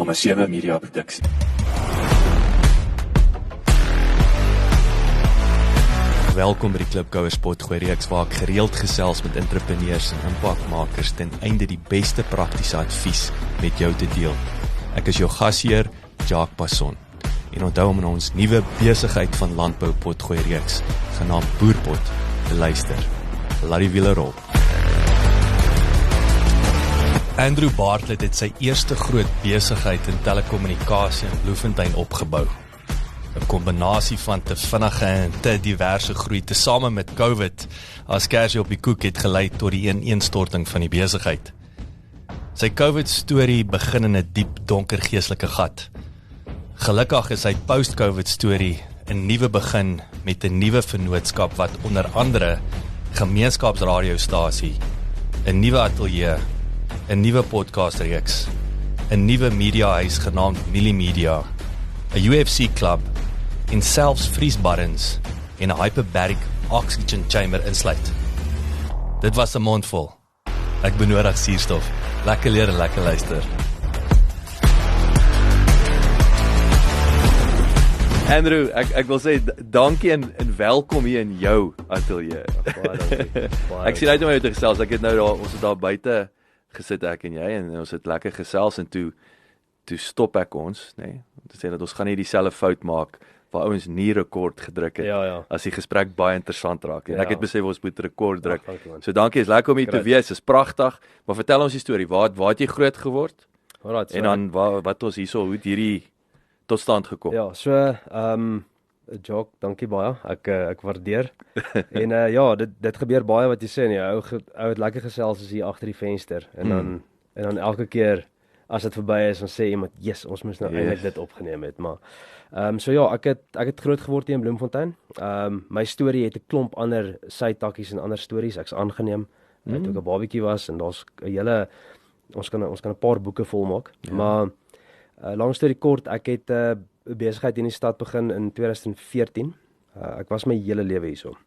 Kommersiële Media Produksie. Welkom by die Klipkouers Potgooi reeks waar ek gereeld gesels met entrepreneurs en impakmakers ten einde die beste praktiese advies met jou te deel. Ek is jou gasheer, Jacques Passon. En onthou om in ons nuwe besigheid van landbou Potgooi reeks, genaamd Boerpot, te luister. Laat die wiele rol. Andrew Bartlett het sy eerste groot besigheid in telekommunikasie in Bloemfontein opgebou. 'n Kombinasie van te vinnige en te diverse groei tesame met COVID as kersie op die koek het gelei tot die ineenstorting van die besigheid. Sy COVID-storie begin in 'n diep donker geestelike gat. Gelukkig is sy post-COVID-storie 'n nuwe begin met 'n nuwe vennootskap wat onder andere gemeenskapsradiostasie, 'n nuwe ateljee, 'n nuwe podcastreeks, 'n nuwe mediahuis genaamd Millimedia, 'n UFC klub en selfs vriesbarrens en 'n hyperbaric oxygen chamber insluit. Dit was 'n mondvol. Ek benodig suurstof. Lekker leer en lekker luister. Andrew, ek wil sê dankie en welkom hier in jou ateljee. Ek sien uit om jou te gesels. Ek het nou daar, ons het daar buite gesit ek en jy en ons het lekker gesels en toe stop ek ons, nê. Om te sê dat ons gaan nie dieselfde fout maak waar ouens nie rekord gedruk het, as die gesprek baie interessant raak. En ek het besef ons moet rekord druk. So dankie, is lekker om hier te wees, is pragtig. Maar vertel ons die storie, waar het jy groot geword? Alright, en dan wat ons hierso, hoe het hierdie tot stand gekom? Ja, so, Jock, dankie baie, ek waardeer. En dit gebeur baie wat jy sê, nee, ou het lekker gesels as hier agter die venster. En dan elke keer, as dit verby is, dan sê iemand, yes, ons moes nou eintlik dit opgeneem het, maar ek het groot geword hier in Bloemfontein. My storie het 'n klomp ander sytakkies en ander stories. Ek's aangeneem toe ek 'n babatjie was en daar's 'n hele ons kan 'n paar boeke volmaak. Maar lang storie kort, ek het 'n besigheid in die stad begin in 2014. Ek was my hele lewe hierso.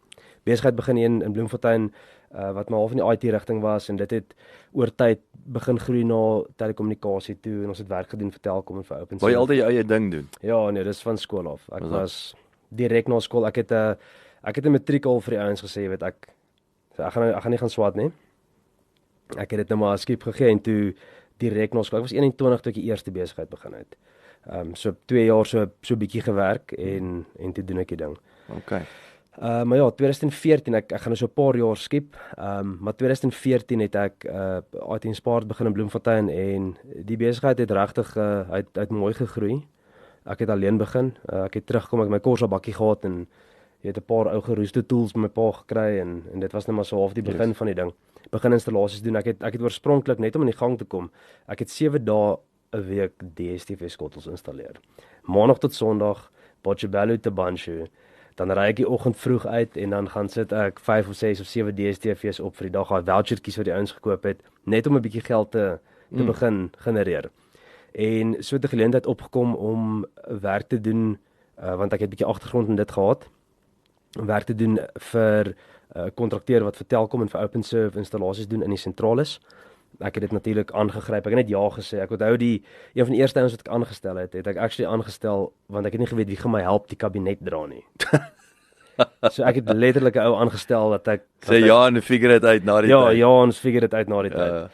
Besigheid begin in Bloemfontein wat my half in die IT rigting was en dit het oor tyd begin groei na telekommunikasie toe en ons het werk gedoen vir Telkom en vir OpenServe. Wou jy altyd jou eie ding doen? Ja, nee, dis van skool af. Ek was direk na skool. Ek het 'n matriek al vir die ouens gesê, weet ek gaan nie gaan swat nie. Ek het dit nou maar skiep gegee en toe direk na skool. Ek was 21 toe ek die eerste besigheid begin het. So 2 jaar so bietjie gewerk en toe doen ek die ding. Okay. Maar ja, 2014, ek gaan nou so 'n paar jaar skiep, maar 2014 het ek IT Inspired begin in Bloemfontein en die besigheid het regtig uit mooi gegroei. Ek het alleen begin, ek het teruggekom, ek het my Corsa bakkie gehad en jy het 'n paar ou geroeste tools by my pa gekry en dit was net maar so half die begin van die ding. Begin installasies doen, ek het oorspronklik net om in die gang te kom, ek het 7 dae 'n week DStv skottels installeer. Maandag tot Sondag, Botshabelo te Banjul. Dan ry ek die oggend vroeg uit en dan gaan sit ek 5 of 6 of 7 DSTV's op vir die dag, daai vouchertjies wat die ouens gekoop het, net om 'n bietjie geld te begin genereer. En so het 'n geleentheid opgekom om werk te doen, want ek het 'n bietjie agtergrond in dit gehad, om werk te doen vir 'n kontrakteur wat vir Telkom en vir OpenServe installasies doen in die sentrales. Ek het dit natuurlik aangegryp. Ek het net ja gesê. Ek onthou een van die eerste ouens wat ek aangestel het ek actually aangestel want ek het nie geweet wie gaan my help die kabinet dra nie. So ek het letterlik 'n ou aangestel dat ek sê ja en figure dit uit na die tyd. Ja, ons figure dit uit na die tyd.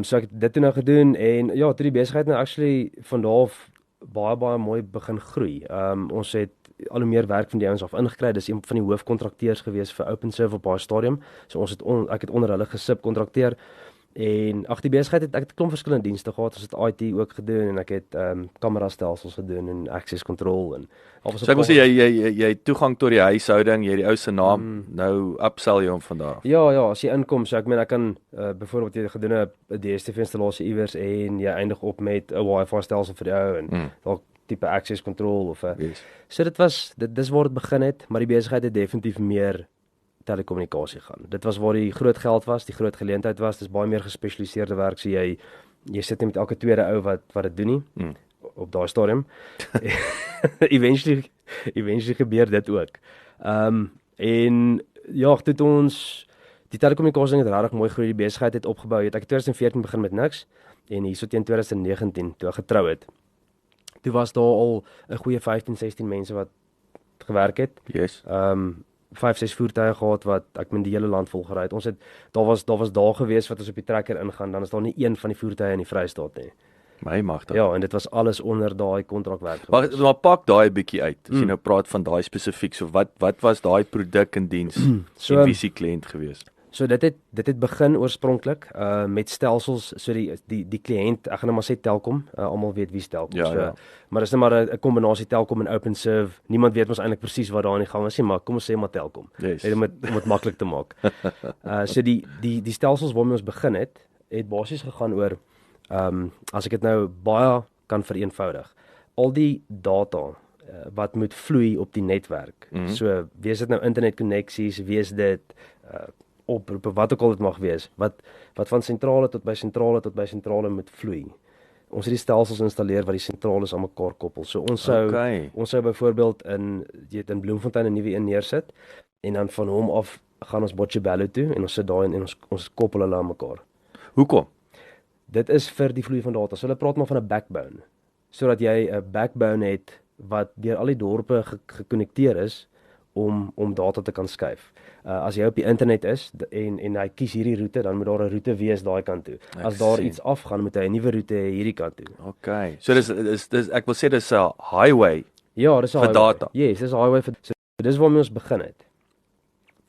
So ek het dit toe nou gedoen en ja, toe die besigheid nou actually van daar af baie mooi begin groei. Ons het al hoe meer werk van die ouens af ingekry. Dis een van die hoofkontrakteurs gewees vir OpenServe op baie stadium. So ek het onder hulle gesubkontrakteer. En die besigheid ek het 'n klomp verskillende dienste gehad. Ons het IT ook gedoen en ek het kamerastelsels gedoen en access control en so ek wil sê jy toegang tot die huishouding, jy het die ou se naam, nou upsell jy hom vandag. Ja, as jy inkom, so ek meen ek kan byvoorbeeld jy gedoen 'n DStv installasie iewers en jy eindig op met 'n Wi-Fi stelsel vir die ou en dalk tipe access control of So dis waar dit begin het, maar die besigheid het definitief meer telekommunikasie gaan. Dit was waar die groot geld was, die groot geleentheid was. Dis baie meer gespesialiseerde werk, so jy sit nie met elke tweede ou wat dit doen nie op daai stadium. Eventually gebeur dit ook. En ja, dit ons die telekommunikasie het regtig mooi groei, die besigheid het opgebou. Ek het 2014 begin met niks. en hierso teen 2019 toe ek getrou het. Toe was daar al 'n goeie 15-16 mense wat gewerk het. Yes. 5-6 voertuie gehad wat ek met die hele land vol gery het. Ons het daar was daar gewees wat ons op die trekker ingaan, dan is daar nie een van die voertuie in die Vrystaat nie. My magtig. Ja, en dit was alles onder daai kontrakwerk. Maar pak daai bietjie uit. As jy nou praat van daai spesifiek, so wat was daai produk en diens So, en wie se kliënt gewees? So dit het begin oorspronklik met stelsels, so die kliënt, ek gaan nou maar sê Telkom, almal weet wie Telkom is. Ja. Maar dis net maar 'n kombinasie Telkom en OpenServe. Niemand weet mos eintlik presies wat daar aan die gang is nie, maar kom ons sê maar Telkom. Yes. Net om dit maklik te maak. So die stelsels waarmee ons begin het basies gegaan oor as ek dit nou baie kan vereenvoudig. Al die data wat moet vloei op die netwerk. So wees dit nou internetkoneksies, wees dit oproepe, wat ook al dit mag wees, wat van sentrale tot by sentrale tot by sentrale moet vloei. Ons het die stelsels installeer wat die sentrales aan mekaar koppel. So ons sou byvoorbeeld in Bloemfontein 'n nuwe een neersit en dan van hom af gaan ons Botshabelo toe en ons sit daar en ons koppel hulle aan mekaar. Hoekom? Dit is vir die vloei van data. So hulle praat maar van 'n backbone. Sodat jy 'n backbone het wat deur al die dorpe gekonnekteer is om data te kan skuif. As jy op die internet is en hy kies hierdie roete, dan moet daar 'n roete wees daai kant toe. As daar iets afgaan, moet hy 'n nuwe roete hê hierdie kant toe. Okay. So dis ek wil sê dis 'n highway. Ja, dis 'n highway. Data. Yes, dis 'n highway vir so dis waarmee ons begin het.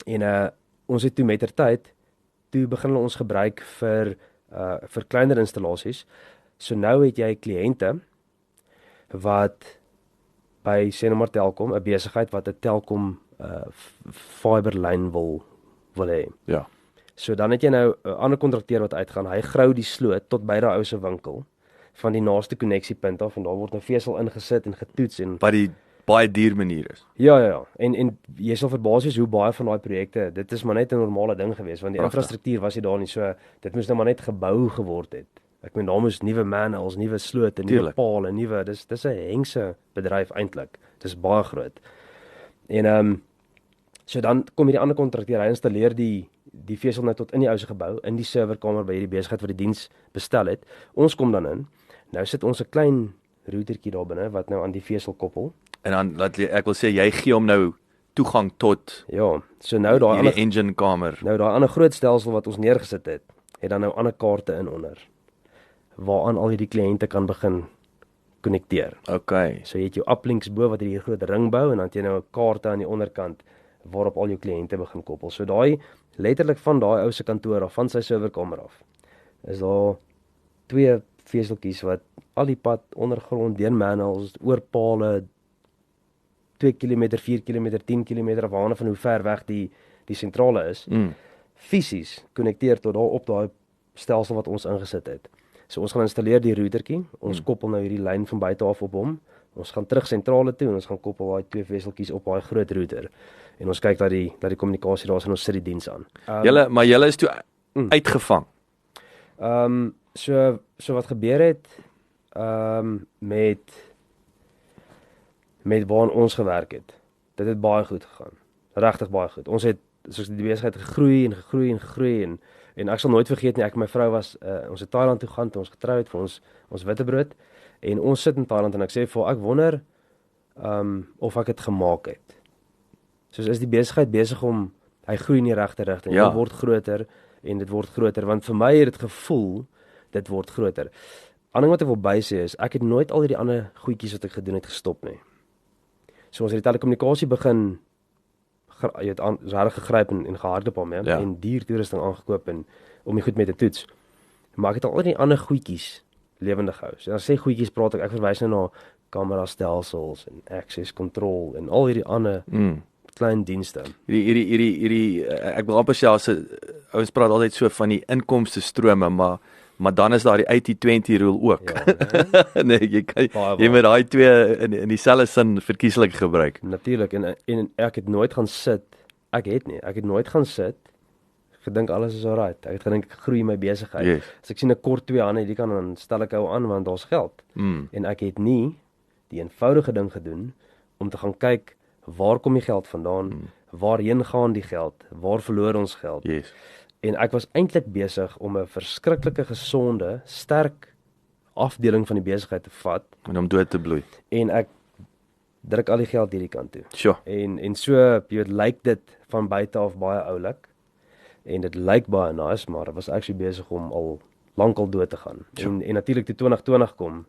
En ons het toe mettertyd begin ons gebruik vir kleiner installasies. So nou het jy kliënte wat by sê nou maar Telkom, 'n besigheid wat 'n Telkom fiberlyn wil hê. Ja. So dan het jy nou 'n ander kontrakteur wat uitgaan. Hy grou die sloot tot by daai ou se winkel van die naaste konneksiepunt af en daar word 'n vesel ingesit en getoets en wat die baie duur manier is. Ja. En jy sal verbaas wees hoe baie van daai projekte, dit is maar net 'n normale ding geweest want die infrastruktuur was nie daar nie, so dit moes nou maar net gebou geword het. Ek meen daar moes nuwe manholes, nuwe slote, nuwe pale, dis 'n hengse bedryf eintlik. Dis baie groot. En so dan kom hierdie ander kontrakteur, hy installeer die vesel nou tot in die ou se gebou, in die serverkamer by hierdie besigheid wat die diens bestel het. Ons kom dan in. Nou sit ons 'n klein routertjie daar binne wat nou aan die vesel koppel. En dan ek wil sê jy gee hom nou toegang tot so nou daai ander engine kamer. Nou daai ander groot stelsel wat ons neergesit het dan nou ander kaarte in onder waaraan al hierdie kliënte kan begin konnekteer. Okay. So jy het jou uplinks bo wat hierdie groot ring bou en dan het jy nou 'n kaarte aan die onderkant waarop al jou kliënte begin koppel. So daai letterlik van daai ou se kantoor af, van sy serverkamer af, is daar 2 veseltjies wat al die pad ondergrond deur manholes oor pale 2 km, 4 km, 10 km afhangende van hoe ver weg die sentrale is. Fisies konnekteer tot daar op daai stelsel wat ons ingesit het. So ons gaan installeer die routertjie, ons koppel nou hierdie lyn van buite af op hom. Ons gaan terug sentrale toe en ons gaan koppel daai 2 veseltjies op daai groot router. En ons kyk dat die kommunikasie daar is en ons sit die diens aan. Julle is toe uitgevang. So wat gebeur het met waaraan ons gewerk het. Dit het baie goed gegaan. Regtig baie goed. Ons het soos die besigheid gegroei en ek sal nooit vergeet nie, ek en my vrou was ons het Thailand toe gaan toe ons getrou het vir ons witbrood en ons sit in Thailand en ek sê vir ek wonder of ek dit gemaak het. Soos is die besigheid besig om hy groei in die regte rigting. Dit word groter en dit word groter want vir my het dit gevoel dit word groter. Ander wat ek wil bysê is ek het nooit al hierdie ander goedjies wat ek gedoen het gestop nie. So ons het die telekommunikasie begin jy het reg gegryp en gehardloop hom en duur toerusting aangekoop en om die goed mee te toets. Maar ek het al die ander goedjies lewendig gehou. So as ek sê goedjies praat ek verwys nou na kamera stelsels en access control en al hierdie ander klein dienste. Hierdie ek wil amper sê ouens praat altyd so van die inkomste strome, maar dan is daar die 80-20 rule ook. Ja, nee, jy moet daai twee in dieselfde sin verkieslik gebruik. Natuurlik en ek het nooit gaan sit. Ek het nooit gaan sit. Gedink alles is alright. Ek het gedink ek groei my besigheid. Yes. As ek sien 'n kort 2 hande, die kan dan stel ek hou aan want daar's geld. En ek het nie die eenvoudige ding gedoen om te gaan kyk waar kom die geld vandaan? Waarheen gaan die geld? Waar verloor ons geld? Yes. En ek was eintlik besig om 'n verskriklike gesonde, sterk afdeling van die besigheid te vat En om dood te bloei. en ek druk al die geld hierdie kant toe. Sure. En so, jy weet, lyk dit van buite af baie oulik en dit lyk baie nice, maar ek was actually besig om al lankal dood te gaan. En natuurlik toe 2020 kom,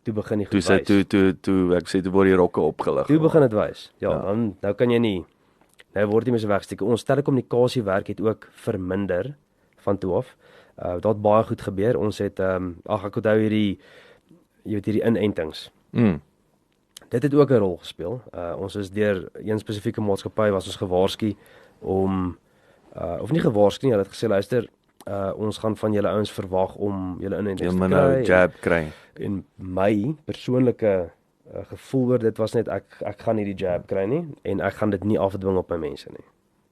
toe begin die goed Toe wys. ek sê toe word die rokke opgelig. Toe begin dit wys. Ja, dan nou kan jy nie nou word jy mens wegsteek. Ons telekommunikasiewerk het ook verminder van toe af. Daar het baie goed gebeur. Ons het ek onthou hierdie jy weet hierdie inentings. Dit het ook 'n rol gespeel. Ons is deur een spesifieke maatskappy was ons gewaarsku om of nie gewaarsku nie, hulle het gesê luister, ons gaan van julle ouens verwag om julle inentings te Jy moet kry. nou jab kry. En my persoonlike gevoel oor dit was net ek gaan nie die jab kry nie en ek gaan dit nie afdwing op my mense nie.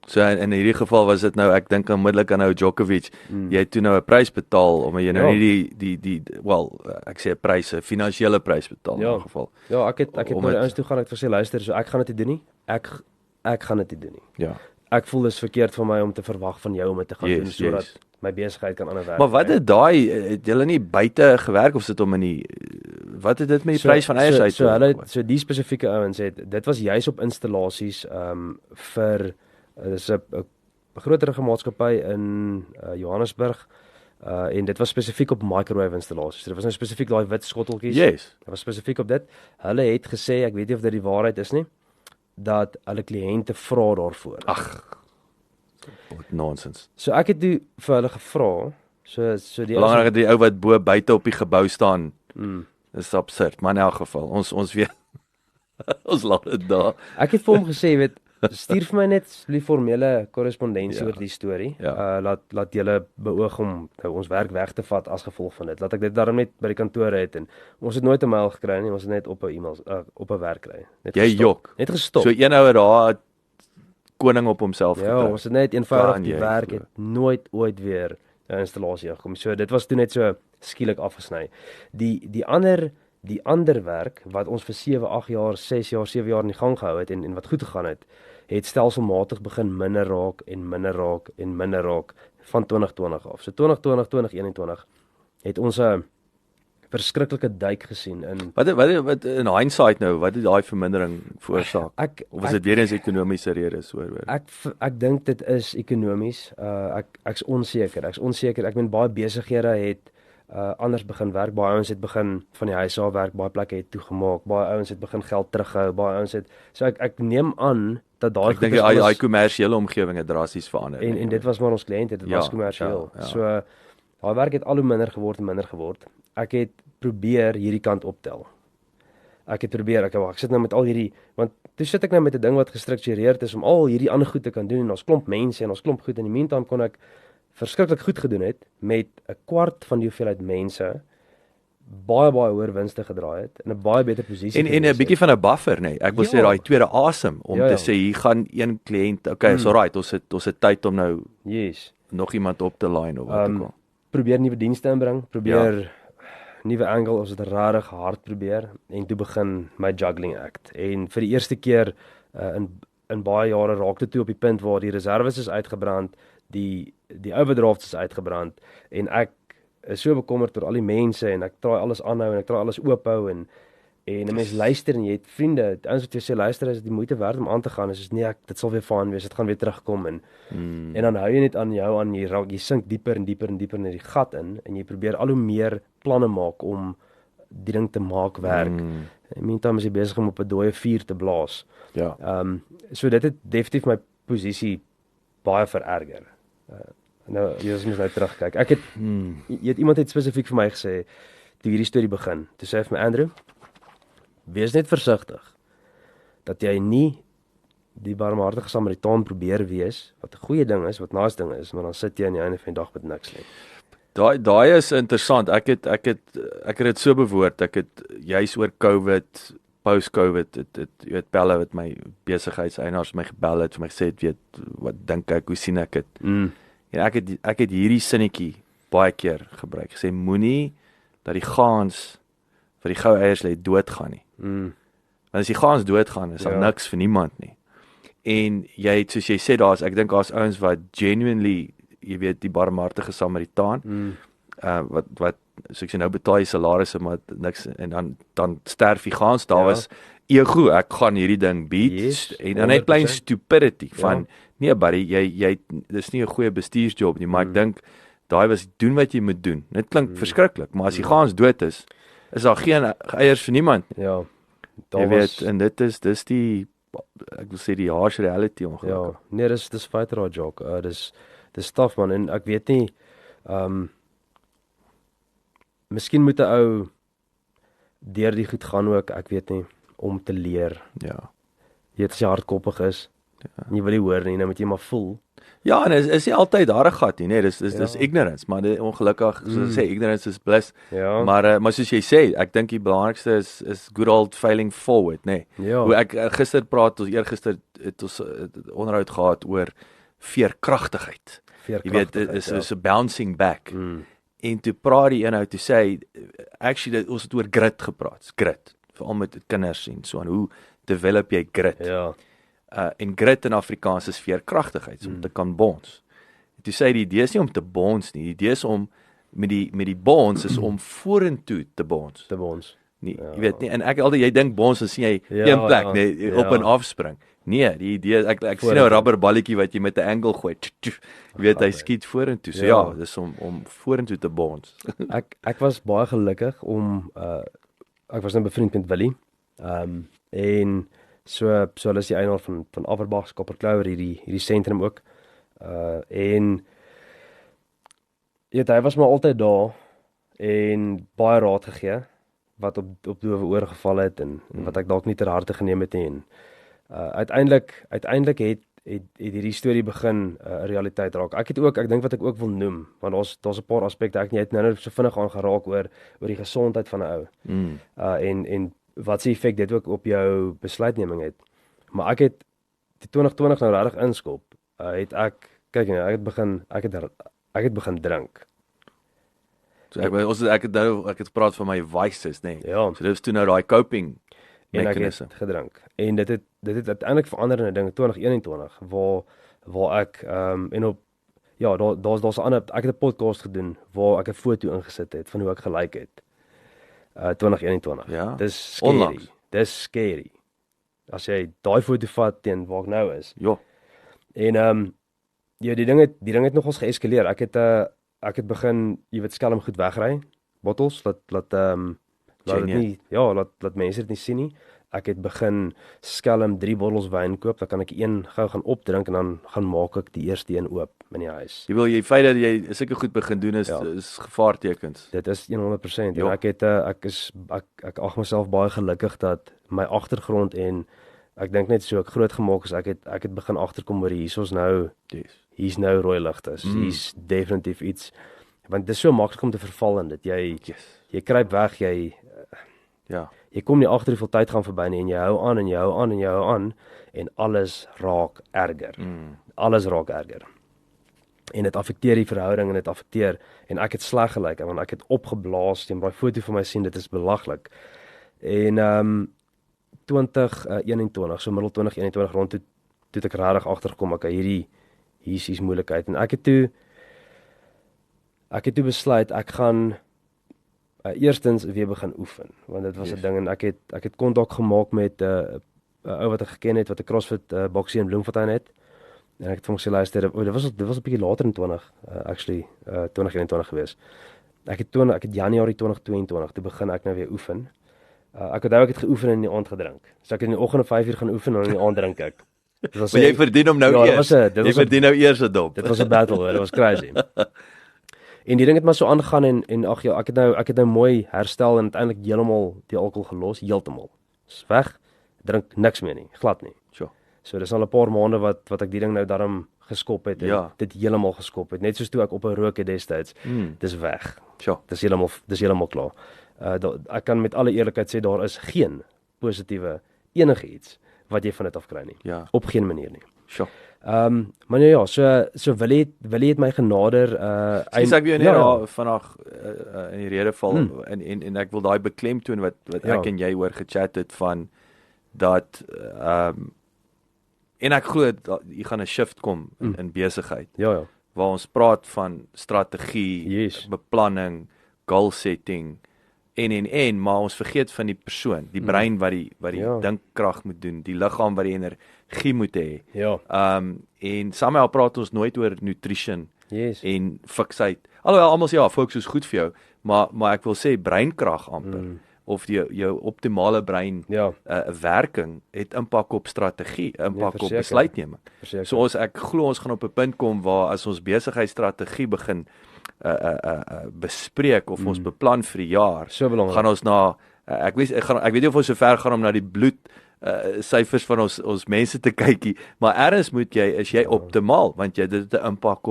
So in hierdie geval was dit nou, ek dink onmiddellik aan nou Djokovic. Jy het toe nou 'n prys betaal omdat jy nou nie die ek sê 'n prys, 'n finansiële prys betaal in 'n geval. Ja, ek het na die ouens toe gaan, ek het gesê luister, so ek gaan dit nie doen nie. Ek gaan dit nie doen nie. Ja. Ek voel dit is verkeerd van my om te verwag van jou om dit te gaan doen sodat my besigheid kan aanwerk. Maar wat het daai het julle nie buite gewerk of sit hom in die wat het dit met die prys van eiers uit? So die spesifieke ouens het dit was juis op installasies vir dis 'n groterige maatskappy in Johannesburg en dit was spesifiek op microwave installasies. So dit was nou spesifiek daai wit skotteltjies. Yes. Dit was spesifiek op dit. Hulle het gesê, ek weet nie of dit die waarheid is nie, dat hulle kliënte vra daarvoor. Ag. Wat nonsens. So ek het toe vir hulle gevra, so die Belangrik die ou wat bo buite op die gebou staan. Dis absurd, maar in elk geval, ons weet ons laat dit daar. Ek het vir hom gesê, jy weet, stuur vir my net die formele korrespondensie oor die storie. Laat julle beoog om nou ons werk weg te vat as gevolg van dit. Laat ek dit daarom net by die kantore het en ons het nooit 'n mail gekry nie, ons het net op 'n e-mail op 'n werk kry. Jy jok. Net gestop. So een ou het daar koning op homself gekry. Ja, ons het net eenvoudig die werk het nooit ooit weer 'n installasie gekom. So dit was toe net so skielik afgesny. Die ander werk wat ons vir 7, 8 jaar, 6 jaar, 7 jaar in die gang gehou het en wat goed gegaan het stelselmatig begin minder raak en minder raak en minder raak van 2020 af. So 2020, 2021 het ons 'n verskriklike duik gesien in wat in hindsight nou, wat het daai vermindering veroorsaak? Of is dit weer eens ekonomiese redes hoor? Ek dink dit is ekonomies. Ek's onseker. Ek meen baie besighede het anders begin werk. Baie ouens het begin van die huis af werk, baie plekke het toegemaak, baie ouens het begin geld terughou, baie ouens het so ek neem aan dat daai ek dink daai kommersiële omgewing het drasties verander. En dit was maar ons kliënte, dit was kommersieel. So daai werk het al hoe minder geword. Ek het probeer hierdie kant optel. Ek sit nou met al hierdie, want toe sit ek nou met 'n ding wat gestruktureerd is om al hierdie ander goed te kan doen en ons klomp mense en ons klomp goed. In die meantime kon ek verskriklik goed gedoen het met 'n kwart van die hoeveelheid mense baie hoër winste gedraai het in 'n baie beter posisie en 'n bietjie van 'n buffer, nee. Ek wil sê daai tweede asem om te sê hier gaan een kliënt, okay, so right, ons het tyd om nou nog iemand op te line of wat ook al. Probeer nuwe dienste inbring, nuwe angle, ons het regtig hard probeer en toe begin my juggling act. En vir die eerste keer in baie jare raak dit toe op die punt waar die reserves is uitgebrand, die overdrafts is uitgebrand en ek is so bekommerd oor al die mense en ek traai alles aanhou en ek traai alles oophou en 'n mens luister en jy het vriende, ouens wat jy sê luister, is dit die moeite werd om aan te gaan, is nee, dit sal weer fyn wees, dit gaan weer terugkom en dan hou jy net aan jy sink dieper en dieper en dieper in die gat in en jy probeer al hoe meer planne maak om die ding te maak werk. In meantime is jy besig om op 'n dooie vuur te blaas. Ja. So dit het definitief my posisie baie vererger. Nou, jy moet nou terugkyk. Ek het iemand het spesifiek vir my gesê toe hierdie storie begin. Toe sê hy vir my, Andrew, wees net versigtig dat jy nie die barmhartige Samaritaan probeer wees, wat 'n goeie ding is, wat nice ding is, maar dan sit jy aan die einde van die dag met niks nie. Daai is interessant. Ek het dit so bewoord. Ek het juis oor COVID, post-COVID, jy weet Pelle wat my besigheidseienaars my gebel het vir my gesê, weet wat dink ek, hoe sien ek dit? En ek het hierdie sinnetjie baie keer gebruik. Gesê moenie dat die gaans vir die goue eiers lê doodgaan nie. Want as die gaans doodgaan, is daar niks vir niemand nie. En jy het, soos jy sê, ek dink daar's ouens wat genuinely jy weet die barmhartige Samaritaan wat so ek sê nou betaal jy salarisse maar niks en dan sterf die gans daar was ego ek gaan hierdie ding beat en dan net plain stupidity van nee buddy jy dis nie 'n goeie bestuursjob nie maar ek dink daai was doen wat jy moet doen dit klink verskriklik maar as die gans dood is daar geen eiers vir niemand nie jy weet en dis die ek wil sê die harsh reality ongelukkig nee dis fighter or joke dis tough man en ek weet nie miskien moet 'n ou deur die goed gaan ook, ek weet nie, om te leer. Ja. Jy weet as jy hardkoppig is, jy wil nie hoor nie, nou moet jy maar voel. Ja, en is nie altyd daar 'n gat nie, nee, dis ignorance, maar ongelukkig, soos ek sê, ignorance is bliss. Ja. Maar soos jy sê, ek dink die belangrikste is good old failing forward, nê. Nee. Ja. Hoe ek eergister het ons onderhoud gehad oor veerkragtigheid. Jy weet, dit is 'n bouncing back. En toe praat die een ou toe sê actually ons het oor grit gepraat. Grit, veral met kinders en so aan. Hoe develop jy grit? Ja. En grit in Afrikaans is veerkragtigheid, om te kan bons. En toe sê die idee is nie om te bons nie, die idee is om met die bons is om vorentoe te bons. Nee, jy weet nie, en ek altyd jy dink bons dan sien jy een plek, nee, op en af spring. Nee, die idee ek sien nou 'n rubberballetjie wat jy met 'n angle gooi. Jy weet hy skiet vorentoe. So ja, dis om vorentoe te bons. Ek was baie gelukkig om ek was nou bevriend met Willie. En so hulle is die eienaar van Averbag, Copperclover hierdie sentrum ook. En hy was maar altyd daar en baie raad gegee wat op doewe ore geval het en wat ek dalk nie ter harte geneem het nie en uiteindelik het hierdie storie begin 'n realiteit raak. Ek dink wat ek ook wil noem, want daar's 'n paar aspekte jy het nou so vinnig aangeraak oor die gesondheid van 'n ou. En wat se effek dit ook op jou besluitneming het. Maar ek het die 2020 nou regtig inskop. Het ek het begin drink. So ek het gepraat van my vices, nê. Nee. Ja. So dit is toe nou daai coping mechanism. En ek het gedrink. En dit het uiteindelik verander in 'n ding in 2021 waar ek en op daar's 'n ander ek het 'n podcast gedoen waar ek 'n foto ingesit het van hoe ek gelyk het. 2021. Ja. Dis scary. Onlangs. Dis scary. As jy daai foto vat teen waar ek nou is. Ja. En die ding het nogals geeskaleer. Ek het begin, jy weet, skelm goed wegry, bottels, laat mense dit nie sien nie. Ek het begin skelm 3 bottels wyn koop, dan kan ek een gou gaan opdrink en dan gaan maak ek die eerste een oop in die huis. Jy feit dat jy sulke goed begin doen is gevaartekens. Dit is 100%. En ek ag myself baie gelukkig dat my agtergrond en ek dink net so ek groot gemaak is, ek het begin agterkom oor hier's nou hier's nou rooi ligte. Hier's definitief iets want dit is so maklik om te verval in dit. Jy kruip weg, jy kom nie agter hoeveel tyd gaan verby nie en jy hou aan en jy hou aan en jy hou aan en alles raak erger. Alles raak erger. En dit affekteer die verhouding en dit affekteer en ek het sleg gelyk want ek het opgeblaas teen daai foto van my sien dit is belaglik. En 2021, so middel 2021 rond toe ek regtig agtergekom hier's moeilikheid en ek het toe besluit ek gaan eerstens weer begin oefen want dit was 'n ding en ek het kontak gemaak met 'n ou wat ek geken het wat 'n CrossFit boksie in Bloemfontein het en ek het vir hom gesê luister dit was 'n bietjie later in 2021 gewees. Ek het Januarie 2022 toe begin ek nou weer oefen. Ek het geoefen en in die aand gedrink. So ek het in die oggend om 5:00 gaan oefen en in die aand drink ek. Maar jy verdien hom nou eers. Jy verdien nou eers 'n dop. Dit was 'n battle hoor, dit was crazy. En die ding het maar so aangegaan en ag ja, ek het nou mooi herstel en uiteindelik heeltemal die alkohol gelos, heeltemal. Dis weg. Drink niks meer nie, glad nie. Sure. So dis al 'n paar maande wat ek die ding nou daarom geskop het en dit heeltemal geskop het. Net soos toe ek op 'n rook het destyds. Dis weg. Sure. Dis heeltemal klaar. Ek kan met alle eerlikheid sê daar is geen positiewe enigiets wat jy van dit af kry nie. Ja. Op geen manier nie. Sure. Maar ja, so Willie het my genader ek wil net vandag in die rede val en ek wil daai beklemtoon wat ek en jy oor gechat het van dat en ek glo dat jy gaan 'n shift kom in besigheid. Ja. waar ons praat van strategie, Yes. beplanning, goal setting en maar ons vergeet van die persoon, die brein wat die Ja. dinkkrag moet doen, die liggaam wat die energie moet hê. Ja. En somehow praat ons nooit oor nutrition Yes. en fiksheid. Alhoewel almal sê ja, fokus is goed vir jou, maar ek wil sê breinkrag amper of jou optimale brein Ja. werking het impak op strategie, impak op verseker. besluitneming. Verseker. So ek glo ons gaan op 'n punt kom waar as ons besigheidsstrategie begin bespreek of ons beplan vir die jaar, So belangrik. gaan ons na ek weet nie of ons so ver gaan om na die bloed syfers van ons mense te kykie, maar ergens moet is jy optimaal want jy dit 'n impak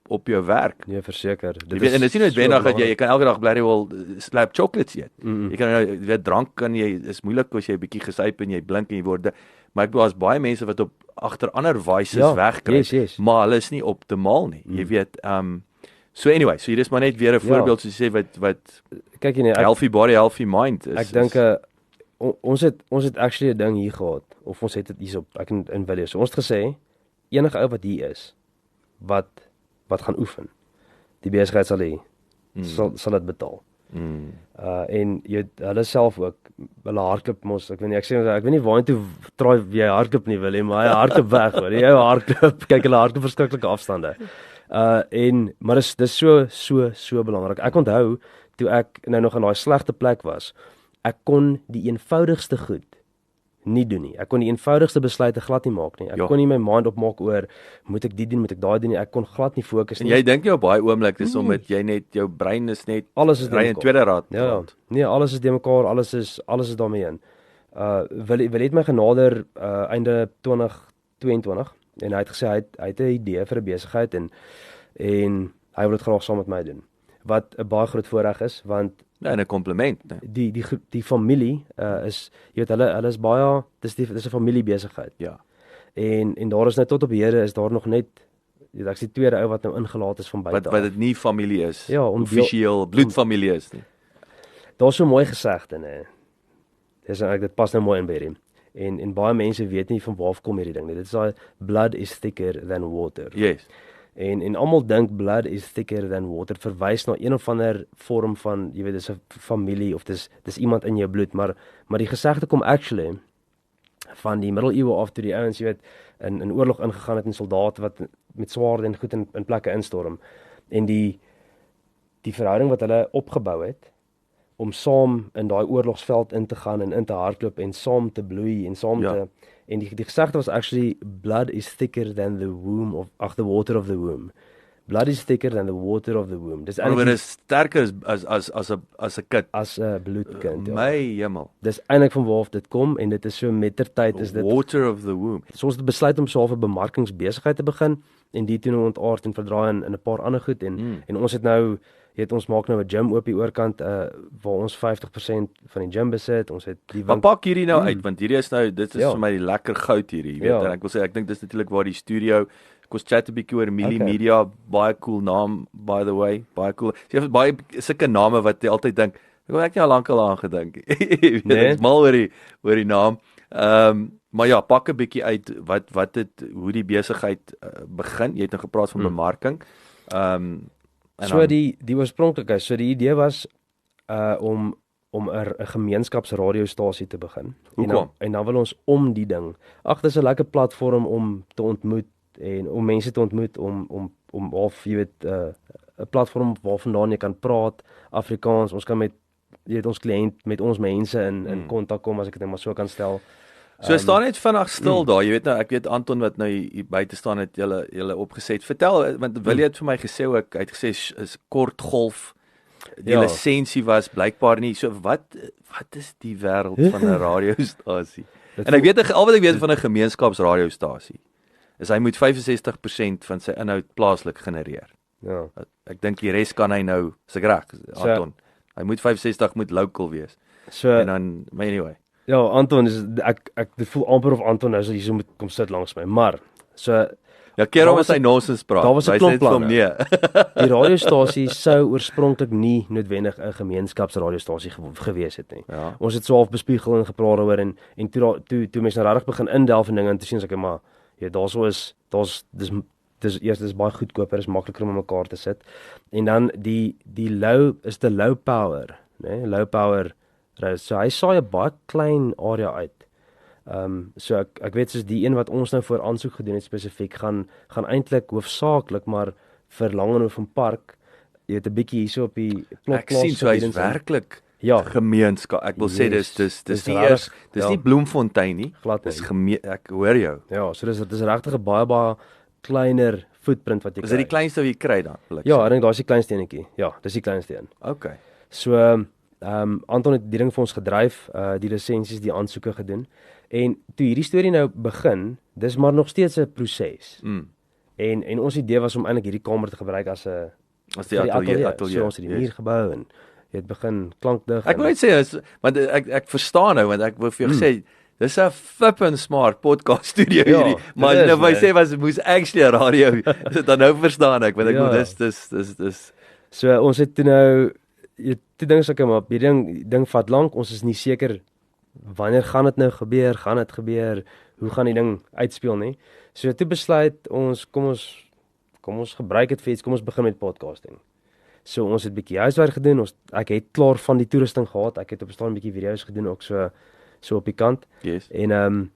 op jou werk. Nee, verseker. Jy weet, en dit is nie noodwendig dat jy kan elke dag bly wel slap chocolates eet. Jy kan jy weet drank kan jy is moeilik as jy 'n bietjie gesuip en jy blink en jy word maar ek bedoel daar's baie mense wat op agter ander vices wegkry, yes. maar hulle is nie optimaal nie. Jy weet so anyway, so hier is maar net weer 'n voorbeeld soos jy sê wat kyk jy healthy body, healthy mind is. Ek dink ons het actually 'n ding hier gehad of ons het dit hierop ek in video. So ons het gesê enige ou wat hier is wat gaan oefen. Die besigheid sal hê sal dit betaal. En hulle self ook hulle hardloop mos ek weet nie waartoe draai jy hardloop nie wil hê maar hy hardloop weg hoor. Jy hardloop kyk hulle hardloop verskriklike afstande. Maar dis so belangrik. Ek onthou toe ek nou nog in daai slegte plek was, ek kon die eenvoudigste goed nie doen nie. Ek kon die eenvoudigste besluite glad nie maak nie. Ek kon nie my mind opmaak oor moet ek dit doen, moet ek daai doen nie. Ek kon glad nie fokus nie. En jy dink jy op baie oomblik dis omdat jy net jou brein is net alles is ry in tweede raad. Ja. Nee, alles is de mekaar, alles is daarmee in. Wil het my genader einde 2022 en hy het gesê hy het 'n idee vir 'n besigheid en hy wil dit graag saam met my doen. Wat 'n baie groot voorreg is want en 'n kompliment, né? Die familie is jy weet hulle is baie dis 'n familiebesigheid. Ja. En daar is nou tot op hede is daar nog net ek is die tweede ou wat nou ingelaat is van buite. Wat dit nie familie is. Ja, offisieel bloedfamilie is nie. Daar's so mooi gesegde nê. Dit pas nou mooi in by hierdie. En baie mense weet nie van waar kom hierdie ding nie. Dit is daai blood is thicker than water. Yes. En almal dink blood is thicker than water verwys na een of ander vorm van, jy weet, dis 'n familie of dis iemand in jou bloed, maar die gesegde kom actually van die middeleeue af toe die ouens, jy weet, in oorlog ingegaan het en soldate wat met swaarde en goed in plekke instorm. En die verhouding wat hulle opgebou het om saam in daai oorlogsveld in te gaan en in te hardloop en saam te bloei en saam te en die gesegde was actually blood is thicker than the womb the water of the womb. Blood is thicker than the water of the womb. Dis eintlik is sterker as 'n kind. As 'n bloedkind. My hemel. Dis eintlik van waar dit kom en dit is so mettertyd is dit water of the womb. So ons het besluit om so 'n bemarkingsbesigheid te begin en die toe nou ontaard en verdraai in 'n paar ander goed en ons het nou ons maak nou 'n gym oop hier oorkant waar ons 50% van die gym besit. Ons het die Maar pak hierdie nou uit want hierdie is nou dit is vir my die lekker goud hierdie. Jy weet en ek wil sê ek dink dis natuurlik waar die studio Ons chat 'n bietjie oor Mili Media, baie cool naam by the way, baie cool. Jy het baie sulke name wat jy altyd dink. Ek nie al lank al aan gedink. Ek is mal oor die naam. Maar ja, pak 'n bietjie uit hoe die besigheid begin. Jy het nou gepraat van bemarking. So die oorspronklike, so die idee was om 'n gemeenskapsradiostasie te begin. En dan wil ons om die ding. Dis 'n lekker platform om te ontmoet en om mense te ontmoet om of jy weet 'n platform waarvandaan jy kan praat Afrikaans. Ons kan met ons kliënt met ons mense in kontak kom as ek dit net maar so kan stel. So staan net vinnig stil daar. Jy weet nou, ek weet Anton wat nou hier buite staan het julle opgeset. Vertel want wil jy het vir my gesê ook, hy het gesê is kort golf. Die lisensie was blykbaar nie. So wat is die wêreld van 'n radiostasie? En ek weet al wat ek weet van 'n gemeenskapsradiostasie is hy moet 65% van sy inhoud plaaslik genereer. Ja. Ek dink die res kan hy nou, as ek reg, Anton. Hy moet 65 moet local wees. So en dan anyway. Ja, Anton is ek voel amper of Anton nou hier so moet kom sit langs my, maar so ja, keer om sy nonsens praat. Daar was 'n klomp planne. Nee. Die radiostasie sou oorspronklik nie noodwendig 'n gemeenskapsradiostasie gewees het nie. Ja. Ons het so half bespiegel en gepraat daaroor en toe mense nou regtig begin indelf in dinge en toe sien ek maar ja, dis dis baie goedkoper, is makliker om mekaar te sit. En dan die low is die low power, né? Low power roast. So hy saai 'n baie klein area uit. So ek weet soos die een wat ons nou voor aansoek gedoen het spesifiek gaan eintlik hoofsaaklik maar vir Langehoven Park, jy weet 'n bietjie hierso op die plot Ek sien so hy's werklik ja, gemeenskap. Ek wil sê dis ja, nie Bloemfontein nie. glad Dis nie. ek hoor jou. Ja, so dis regtig 'n baie kleiner footprint wat jy Is kry. dit die kleinste wat jy kry dan? Ja, ek dink daar's die kleinste enetjie. Ja, dis die kleinste een. Okay. So Anton het die ding vir ons gedryf, die lisensies, die aansoeke gedoen. En toe hierdie storie nou begin, dis maar nog steeds 'n proses. En ons idee was om eintlik hierdie kamer te gebruik as 'n Die ateljee. So ons het die muur gebou en jy het begin klankdig. Ek wil net sê want ek verstaan nou want ek wil vir jou gesê dis 'n flippin smart podcast studio hierdie. Maar as jy nou sê moes actually 'n radio dan nou verstaan ek want ek wil dis So ons het toe nou toe dink ek maar die ding vat lank, ons is nie seker wanneer gaan dit nou gebeur, hoe gaan die ding uitspeel nie. So toe besluit ons kom ons gebruik dit vir iets, kom ons begin met podcasting. So ons het 'n bietjie huiswerk gedoen, ek het klaar van die toerusting gehad, ek het op 'n staan 'n bietjie video's gedoen ook so op die kant. Yes. En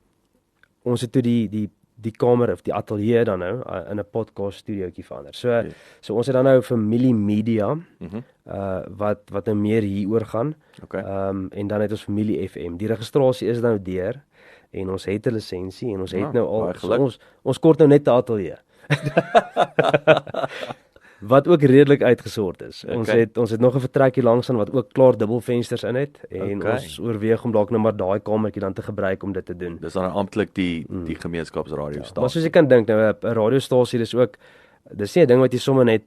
ons het toe die kamer of die ateljee dan nou in 'n podcast studiootjie verander. So ons het dan nou Familie Media wat nou meer hieroor gaan. Okay. En dan het ons Familie FM. Die registrasie is nou deur en ons het 'n lisensie en ons het nou al ons kort nou net 'n ateljee. Wat ook redelik uitgesort is. Okay. Ons het nog 'n vertrekkie langs aan wat ook klaar dubbelvensters in het en ons oorweeg om dalk nou maar daai kamertjie dan te gebruik om dit te doen. Dis dan amptelik die gemeenskapsradiostasie. Maar soos jy kan dink nou 'n radiostasie dis ook dis nie 'n ding wat jy sommer net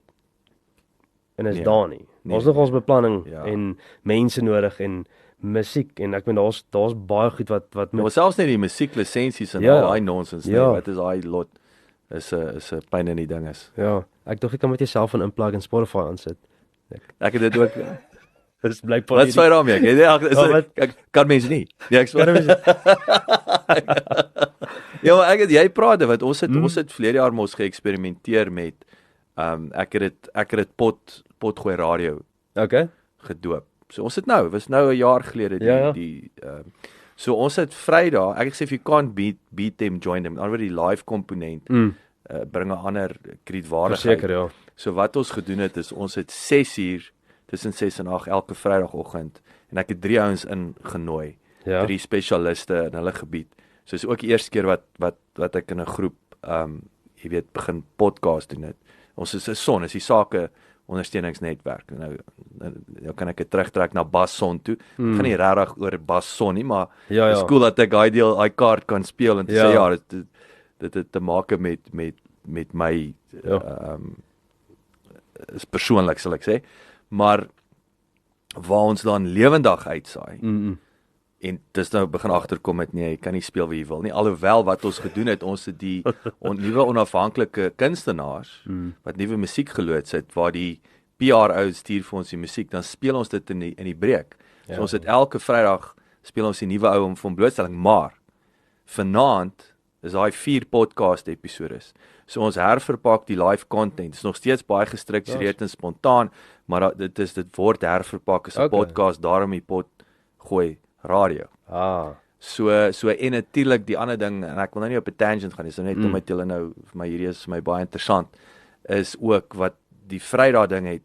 en is daar nie. Ons nog ons beplanning en mense nodig en musiek en ek bedoel daar's baie goed wat met selfs net die musieklisensies en al daai nonsens nie. Wat is daai lot is 'n pyn in die ding is. Ja, ek dink jy kan met jouself 'n inplug en Spotify aansit. Ek het dit ook. Dis blykbaar. Wat sê daarmee? Ek kan mense nie. Ja, ek sê. Ja, maar jy praat wat ons het verlede jaar mos geëksperimenteer met ek het dit potgooi radio. Okay. Gedoop. So ons het nou, was nou 'n jaar gelede so ons het Vrydag, ek sê if you can't beat them, join them. Alhoewel die live komponent bring 'n ander kredietwaardigheid. Verseker, ja. So wat ons gedoen het is ons het 6 uur tussen 6 en 8 elke Vrydagoggend en ek het 3 ouens ingenooi. 3 spesialiste in hulle gebied. So is ook die eerste keer wat ek in 'n groep jy weet begin podcast doen dit. Ons is 'n son, is die sake ondersteuningsnetwerk. Nou kan ek dit terugtrek na Basson toe. Ek gaan nie regtig oor Basson nie, maar ja. Is cool dat ek daai kaart kan speel en sê dit het te maak met my is persoonlik sal ek sê. Maar waar ons dan lewendig uitsaai. En dis nou begin agterkom met nee, jy kan nie speel wie jy wil nie. Alhoewel wat ons gedoen het, ons het die nuwe onafhanklike kunstenaars wat nuwe musiek geloods het waar die PR ouens stuur vir ons die musiek, dan speel ons dit in die breek. So ons het elke Vrydag speel ons die nuwe ou om van blootstelling, maar vanaand is daai 4 podcast episodes. So ons herverpak die live content. Dit is nog steeds baie gestruktureerd en spontaan, maar dit word herverpak as 'n podcast, daarom die pot gooi radio. So en natuurlik die ander ding en ek wil nou nie op 'n tangent gaan, dis net om met julle nou vir my hierdie is my baie interessant is ook wat die Vrydag ding het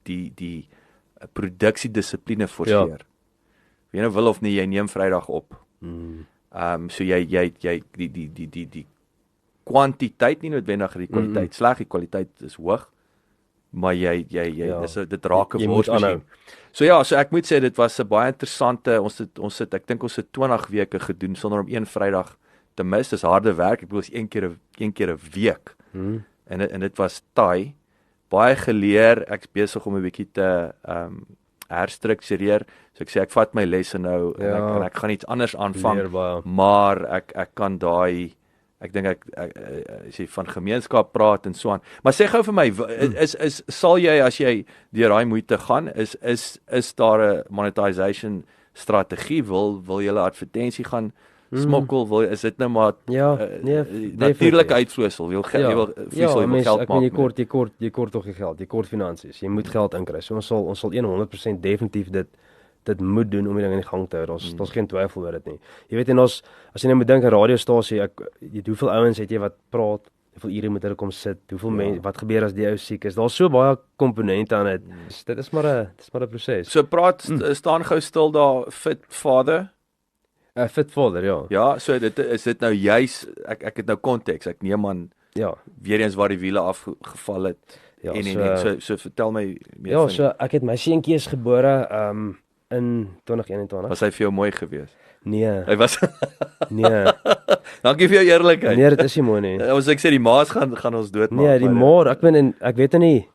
die produksiedissipline forceer. Jy nou wil of nie, jy neem Vrydag op. So jy die kwantiteit nie noodwendig die kwaliteit sleg, die kwaliteit is hoog. Maar dit raak 'n worsmasjien. So ek moet sê dit was 'n baie interessante ek dink ons het 20 weke gedoen sonder om een Vrydag te mis. Dis harde werk. Ek bedoel is een keer 'n week. En dit was taai. Baie geleer. Ek's besig om 'n bietjie te herstruktureer. So ek sê ek vat my lesse nou en ek gaan iets anders aanvang. Maar ek kan daai ek dink ek sê van gemeenskap praat en so aan. Maar sê gou vir my, sal jy as jy deur daai moeite gaan, is daar 'n monetization strategie? Wil jy 'n advertensie gaan smokkel, is dit nou maar Ja, natuurlike uitvloeisel, jy wil vloeisel, jy wil geld maak. Jy kort tog geld, jy kort finansies. Jy moet geld inkry. So ons sal 100% definitief dit moet doen om die ding in die gang te hou. Daar's geen twyfel oor dit nie. Jy weet, en as jy nou moet dink 'n radiostasie, hoeveel ouens het jy wat praat? Hoeveel ure moet hulle kom sit? Hoeveel mense, wat gebeur as die ou siek is? Daar's so baie komponente aan dit. Dit is maar 'n proses. So staan gou stil daar, fit father. Fit father, ja. Ja, so is dit nou juis, ek het nou konteks, ek neem aan weer eens waar die wiele afgeval het. Ja, so vertel my meer van. Ja, so ek het my seentjie is gebore in 2021. Was hy vir jou mooi geweest? Nee. Hy was Nee. Dankie vir jou eerlikheid. Nee, dit is nie mooi nie. As ek sê die maas gaan ons doodmaak. Nee, die maar ek weet nie.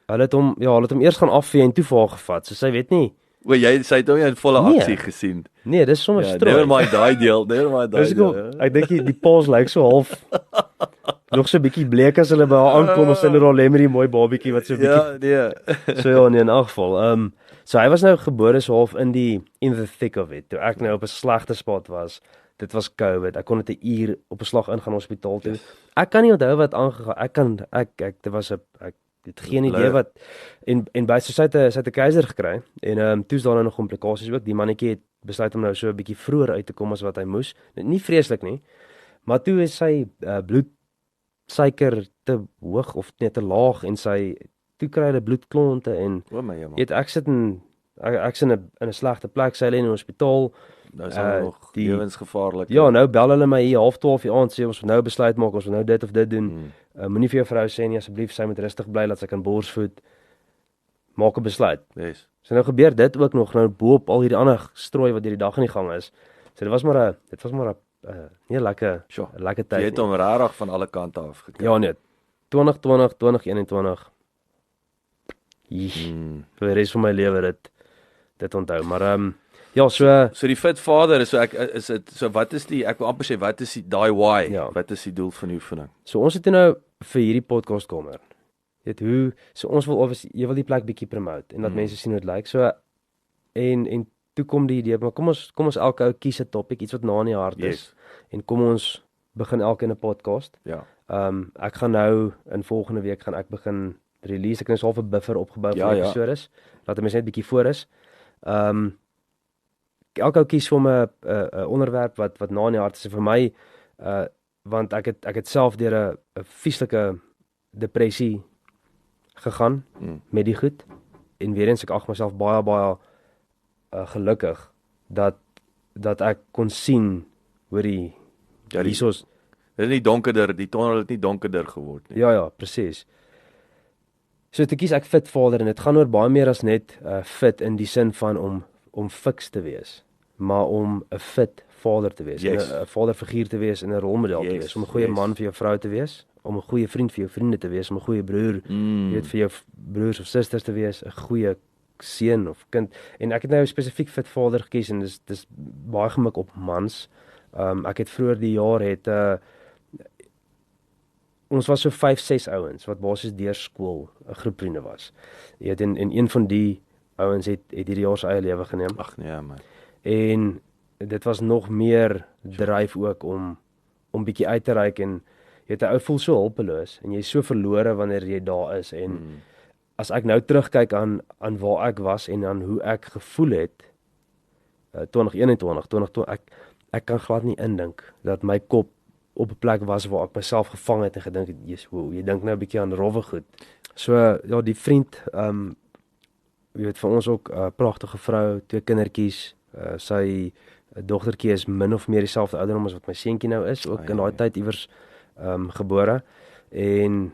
Hulle het hom eers gaan afvee en toe vir haar gevat. So sy weet nie. Sy het hom in volle aksie gesien. Nee, dis sommer strooi. Never mind daai deel. Ek dink die paas lyk so half nog so 'n bietjie bleek as hulle by haar aankom, as hulle al met die mooi babietjie wat so 'n bietjie. Ja, nee. So in 'n geval. So hy was nou gebore so half in the thick of it. Toe ek nou op 'n slegte spot was. Dit was COVID. Ek kon net 'n uur op 'n slag ingaan hospitaal toe. Ek kan nie onthou wat aangegaan. Ek het geen idee wat en by sy het 'n keiser gekry en toe's daar nou nog komplikasies ook. Die mannetjie het besluit om nou so 'n bietjie vroeër uit te kom as wat hy moes. Nie vreeslik nie. Maar toe is sy bloedsuiker te hoog of net te laag en toe kry hulle bloedklonte en ek sit in 'n slegte plek, sy lê in die hospitaal. Nou is dit nog lewensgevaarlik. Ja, nou bel hulle my hier 11:30 die aand, sê ons moet nou besluit maak, ons moet nou dit of dit doen. Moenie vir jou vrou sê nie asseblief, sy moet rustig bly dat sy kan borsvoed. Maak 'n besluit. Yes. So nou gebeur dit ook nog nou bo-op al hierdie ander strooi wat hierdie dag in die gang is. So dit was maar 'n nie lekker tyd. Jy het hom regtig van alle kante af gekry. Ja nee. 2020, 2021. Vir die res van my lewe dit onthou, maar ja, so die fit vader is wat is ek wil amper sê wat is daai why? Ja. Wat is die doel van die oefening? So ons het nou vir hierdie podcast kamer. Weet so ons wil jy wil die plek bietjie promote en dat mense sien hoe dit lyk. So en toe kom die idee, maar kom ons elke ou kies 'n topic, iets wat na in die hart is. En kom ons begin elke 'n podcast. Ja. Ek gaan nou in volgende week gaan ek begin release. Ek het nou 'n buffer opgebou vir episodes. Laat mense net bietjie voor is. Elke ou kies vir 'n onderwerp wat na in die hart is vir my, want ek het self deur 'n vieslike depressie gegaan met die goed en weer eens ek ag myself baie gelukkig dat ek kon sien hoe die hiersoos dit nie donkerder, die tonnel het nie donkerder geword nie. Ja, presies. So te kies ek fit vader en dit gaan oor baie meer as net fit in die sin van om fiks te wees, maar om 'n fit vader te wees, 'n vaderfiguur te wees en 'n rolmodel te wees, om 'n goeie man vir jou vrou te wees, om 'n goeie vriend vir jou vriende te wees, om 'n goeie broer, weet vir jou broers of susters te wees, 'n goeie seun of kind. En ek het nou spesifiek fit vader gekies en dis baie gemik op mans. Ek het vroeër die jaar ons was so 5-6 ouens wat basies deur skool 'n groep vriende was. Jy weet en een van die ouens het hierdie jaar sy eie lewe geneem. Ag nee man. En dit was nog meer dryf ook om bietjie uit te reik en jy weet 'n ou voel so hulpeloos en jy's so verlore wanneer jy daar is en as ek nou terugkyk aan waar ek was en aan hoe ek gevoel het 2021, ek kan glad nie indink dat my kop op 'n plek was waar ek myself gevang het en gedink het, jy dink nou 'n bietjie aan rowwe goed. So ja, die vriend, jy weet vir ons ook 'n pragtige vrou, 2 kindertjies, sy dogtertjie is min of meer dieselfde ouderdom as wat my seentjie nou is, ook in daai tyd iewers gebore. En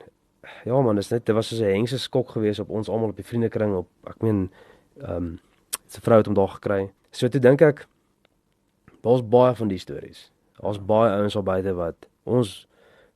ja man, dit was so 'n hengse skok geweest op ons almal op die vriendekring ek meen sy vrou het hom daar gekry. So toe dink ek daar's baie van die stories. Daar's baie ouens al buite wat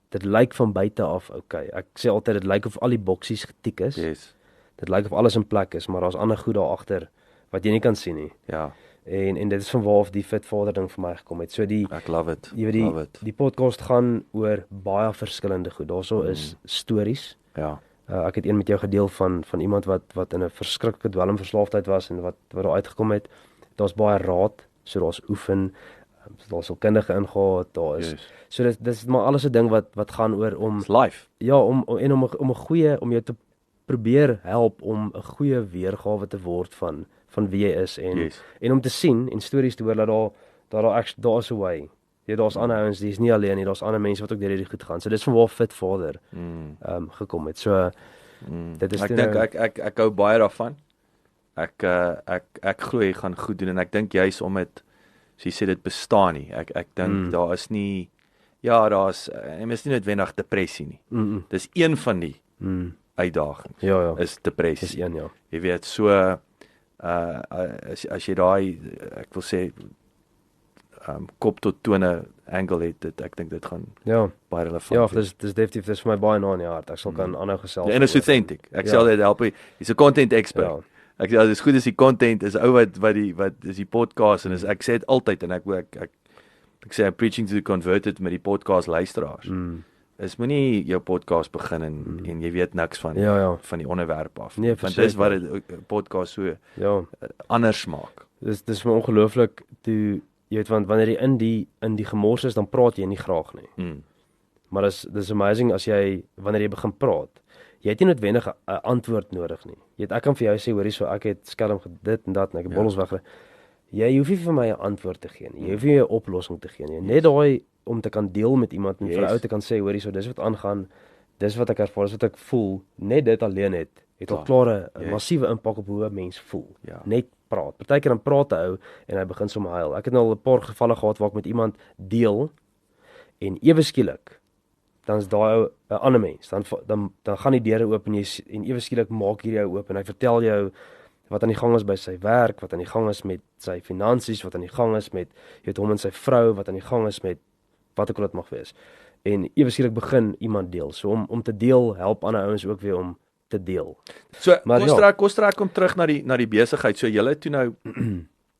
dit lyk van buite af okay. Ek sê altyd dit lyk of al die boksies getik is. Yes. Dit lyk of alles in plek is, maar daar's ander goed daar agter wat jy nie kan sien nie. Ja. En dit is van waar af die fit vader ding vir my gekom het. So ek love it. Jy weet die podcast gaan oor baie verskillende goed. Daarso is stories. Ja. Ek het een met jou gedeel van iemand wat in 'n verskriklike dwelmverslaafdheid was en wat daar uitgekom het. Daar's baie raad, so daar's oefen. Daar's sielkundige ingegaan, daar is. Yes. So dis maar alles 'n ding wat gaan oor om It's life. ja, om 'n goeie om jou te probeer help om 'n goeie weergawe te word van wie jy is en om te sien en stories te hoor dat daar's 'n way. Ja, daar's ander ouens, dis nie alleen nie, daar's ander mense wat ook deur hierdie goed gaan. So dis van waar Fit Vader gekom het. So dit is ek dink ek hou baie daarvan. Ek glo jy gaan goed doen en ek dink juis om dit so jy sê dit bestaan nie. Ek dink daar is nie daar's is nie noodwendig depressie nie. Dis een van die uitdagings. Ja. Is depressie. Dis een ja. Jy weet so as jy daai ek wil sê kop tot tone angle het, ek dink dit gaan baie relevant Ja, dis definitief dis vir my baie na in die hart. Ek sal kan aanhou gesels. En is authentic. Ek sal dit help. Hy's 'n content expert. Ja. Ek sê as dit goed is die content is ou wat is die podcast en is ek sê dit altyd en ek sê I'm preaching to the converted met die podcast luisteraars. Is moenie jou podcast begin en jy weet niks van van die onderwerp af. Nee, want dis wat 'n podcast so anders maak. Dis vir my ongelooflik toe jy weet want wanneer jy in die gemors is dan praat jy nie graag nie. Maar dis amazing as jy wanneer jy begin praat. Jy het nie noodwendig 'n antwoord nodig nie. Jy weet ek kan vir jou sê hoorie so ek het skelm dit en dat en ek het bottels weggery. Jy hoef nie vir my 'n antwoord te gee nie. Jy hoef nie 'n oplossing te gee nie. Net daai om te kan deel met iemand en vir 'n ou te kan sê hoorie so dis wat aangaan. Dis wat ek ervaar, dis wat ek voel. Net dit alleen het al klaar 'n massiewe impak op hoe 'n mens voel. Net praat. Partykeer dan praat 'n ou en hy begin sommer huil. Ek het nou al 'n paar gevalle gehad waar ek met iemand deel en ewe skielik dan is daai ou 'n ander mens. Dan gaan die deure oop en ewe skielik maak hierdie ou oop en hy vertel jou wat aan die gang is by sy werk, wat aan die gang is met sy finansies, wat aan die gang is met hom en sy vrou, wat aan die gang is met wat ook al dit mag wees. En ewe skielik begin iemand deel. So om te deel help ander ouens ook weer om te deel. So Kostrek kom terug na die besigheid. So julle toe nou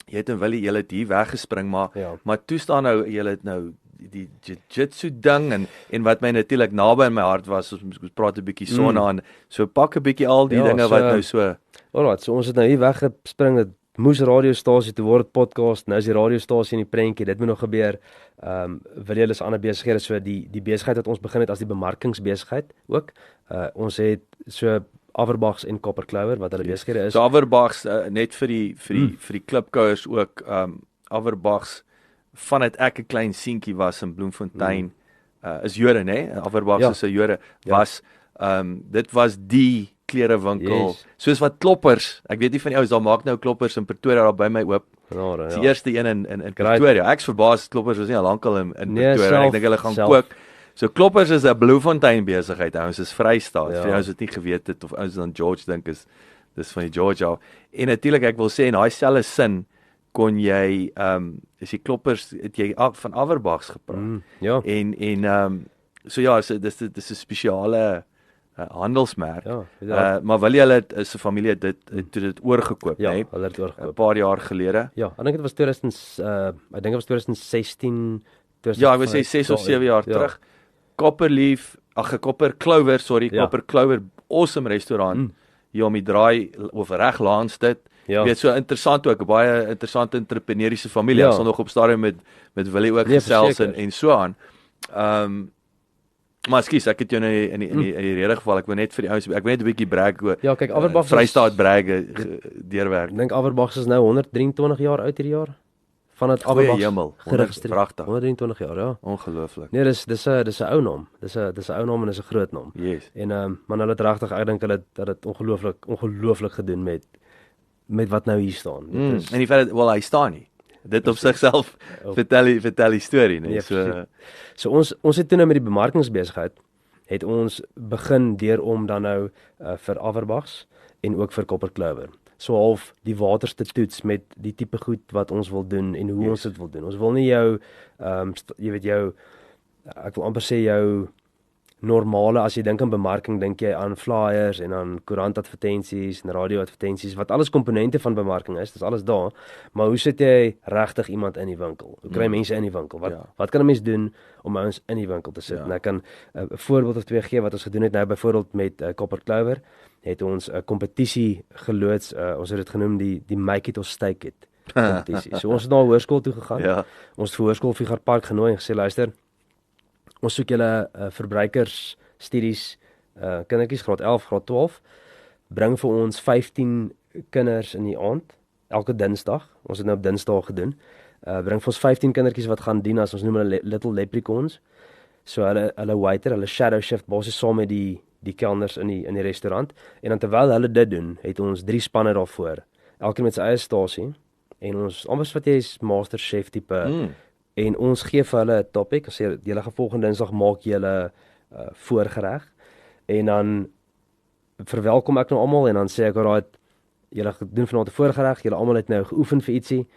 jy het en Willie julle het hier weggespring maar toe staan nou julle het nou die jiu-jitsu ding en wat my natuurlik naby in my hart was ons praat 'n bietjie sonna aan so pak 'n bietjie al die dinge wat nou so alright, so ons het nou hier weggespring. Dit moes radiostasie toe word podcast. Nou is die radiostasie in die prentjie. Dit moet nog gebeur. Wil julle is ander besighede so die besigheid wat ons begin het as die bemarkingsbesigheid ook. Ons het so Averbachs en Copper Clover wat hulle besighede is. So Averbachs net vir die klipkouers ook Averbachs vandat ek 'n klein seentjie was in Bloemfontein is Jode, né? Averbachs is 'n Jode was dit was die klerewinkel. Soos wat Kloppers, ek weet nie van die ouens, daar maak nou Kloppers in Pretoria daar by my oop. Die eerste een in Pretoria. Ek's verbaas Kloppers was nie al lankal in Pretoria. Ek dink hulle gaan kook. So Kloppers is 'n Bloemfontein besigheid. Ouens is Vrystaat. Vir ouens wat nie geweet het of ouens dan George dink dis van die George af. En natuurlik ek wil sê in daai selfde sin kon jy is die Kloppers het jy van Averbachs gepraat. En so ja, dis 'n spesiale handelsmerk. Maar wil jy is 'n familie dit oorgekoop, né? Ja, hulle het oorgekoop 'n paar jaar gelede. Ja, ek dink dit was 2016. Ja, ek wil sê 6 of 7 jaar terug. Copper Clover, Copper Clover, awesome restaurant. Hier om die draai of reg langs dit. Jy weet so interessant ook, 'n baie interessante entrepreneuriese familie. Ons sal nog op stadium met Willie ook gesels en so aan. Maar skus, ek het jou in die rede geval. Ek wil net vir die ouens, ek wil net 'n bietjie brag oor. Ja, kyk, Averbachs Vrystaat brag deurwerk. Ek dink Averbachs is nou 123 jaar oud hierdie jaar. Vandat Averbachs geregistreer. 123 jaar, ja. Ongelooflik. Nee, dis 'n ou naam. Dis 'n ou naam en dis 'n groot naam. En maar hulle het regtig, ek dink hulle het dit ongelooflik gedoen met wat nou hier staan. En die feit dat hy staan nie. Dit op sigself vertel die storie, né? So ons het toe nou met die bemarkingsbesigheid het ons begin deur om dan nou vir Averbachs en ook vir Copper Clover. So half die waters te toets met die tipe goed wat ons wil doen en hoe ons dit wil doen. Ons wil nie jou jy weet jou ek wil amper sê jou normale, as jy dink aan bemarking, dink jy aan flyers en aan koerantadvertensies en radioadvertensies wat alles komponente van bemarking is. Dis alles daar. Maar hoe sit jy regtig iemand in die winkel? Hoe kry mense in die winkel? Wat kan 'n mens doen om ouens in die winkel te sit? En ek kan 'n voorbeeld of twee gee wat ons gedoen het nou byvoorbeeld met Copper Clover. Het ons 'n kompetisie geloods. Ons het dit genoem die Make It or Stake It. kompetisie. So ons het na 'n hoërskool toe gegaan. Ja. Ons het vir hoërskool Figart Park genooi en gesê luister, ons soek julle verbruikersstudies kindertjies graad 11, graad 12. Bring vir ons 15 kinders in die aand elke Dinsdag. Ons het nou op Dinsdae gedoen. Bring vir ons 15 kindertjies wat gaan dien as ons noem hulle little leprechauns. So hulle waiter, hulle shadow shift basies saam met die kelners in die restaurant en dan terwyl hulle dit doen, het ons 3 spanne daarvoor. Elkeen met sy eie stasie en ons anders wat jy is master chef tipe en ons gee vir hulle 'n topic, ons sê julle gaan volgende Dinsdag maak julle voorgereg en dan verwelkom ek nou almal en dan sê ek alraai julle doen vanaand 'n voorgereg, julle almal het nou geoefen vir ietsie.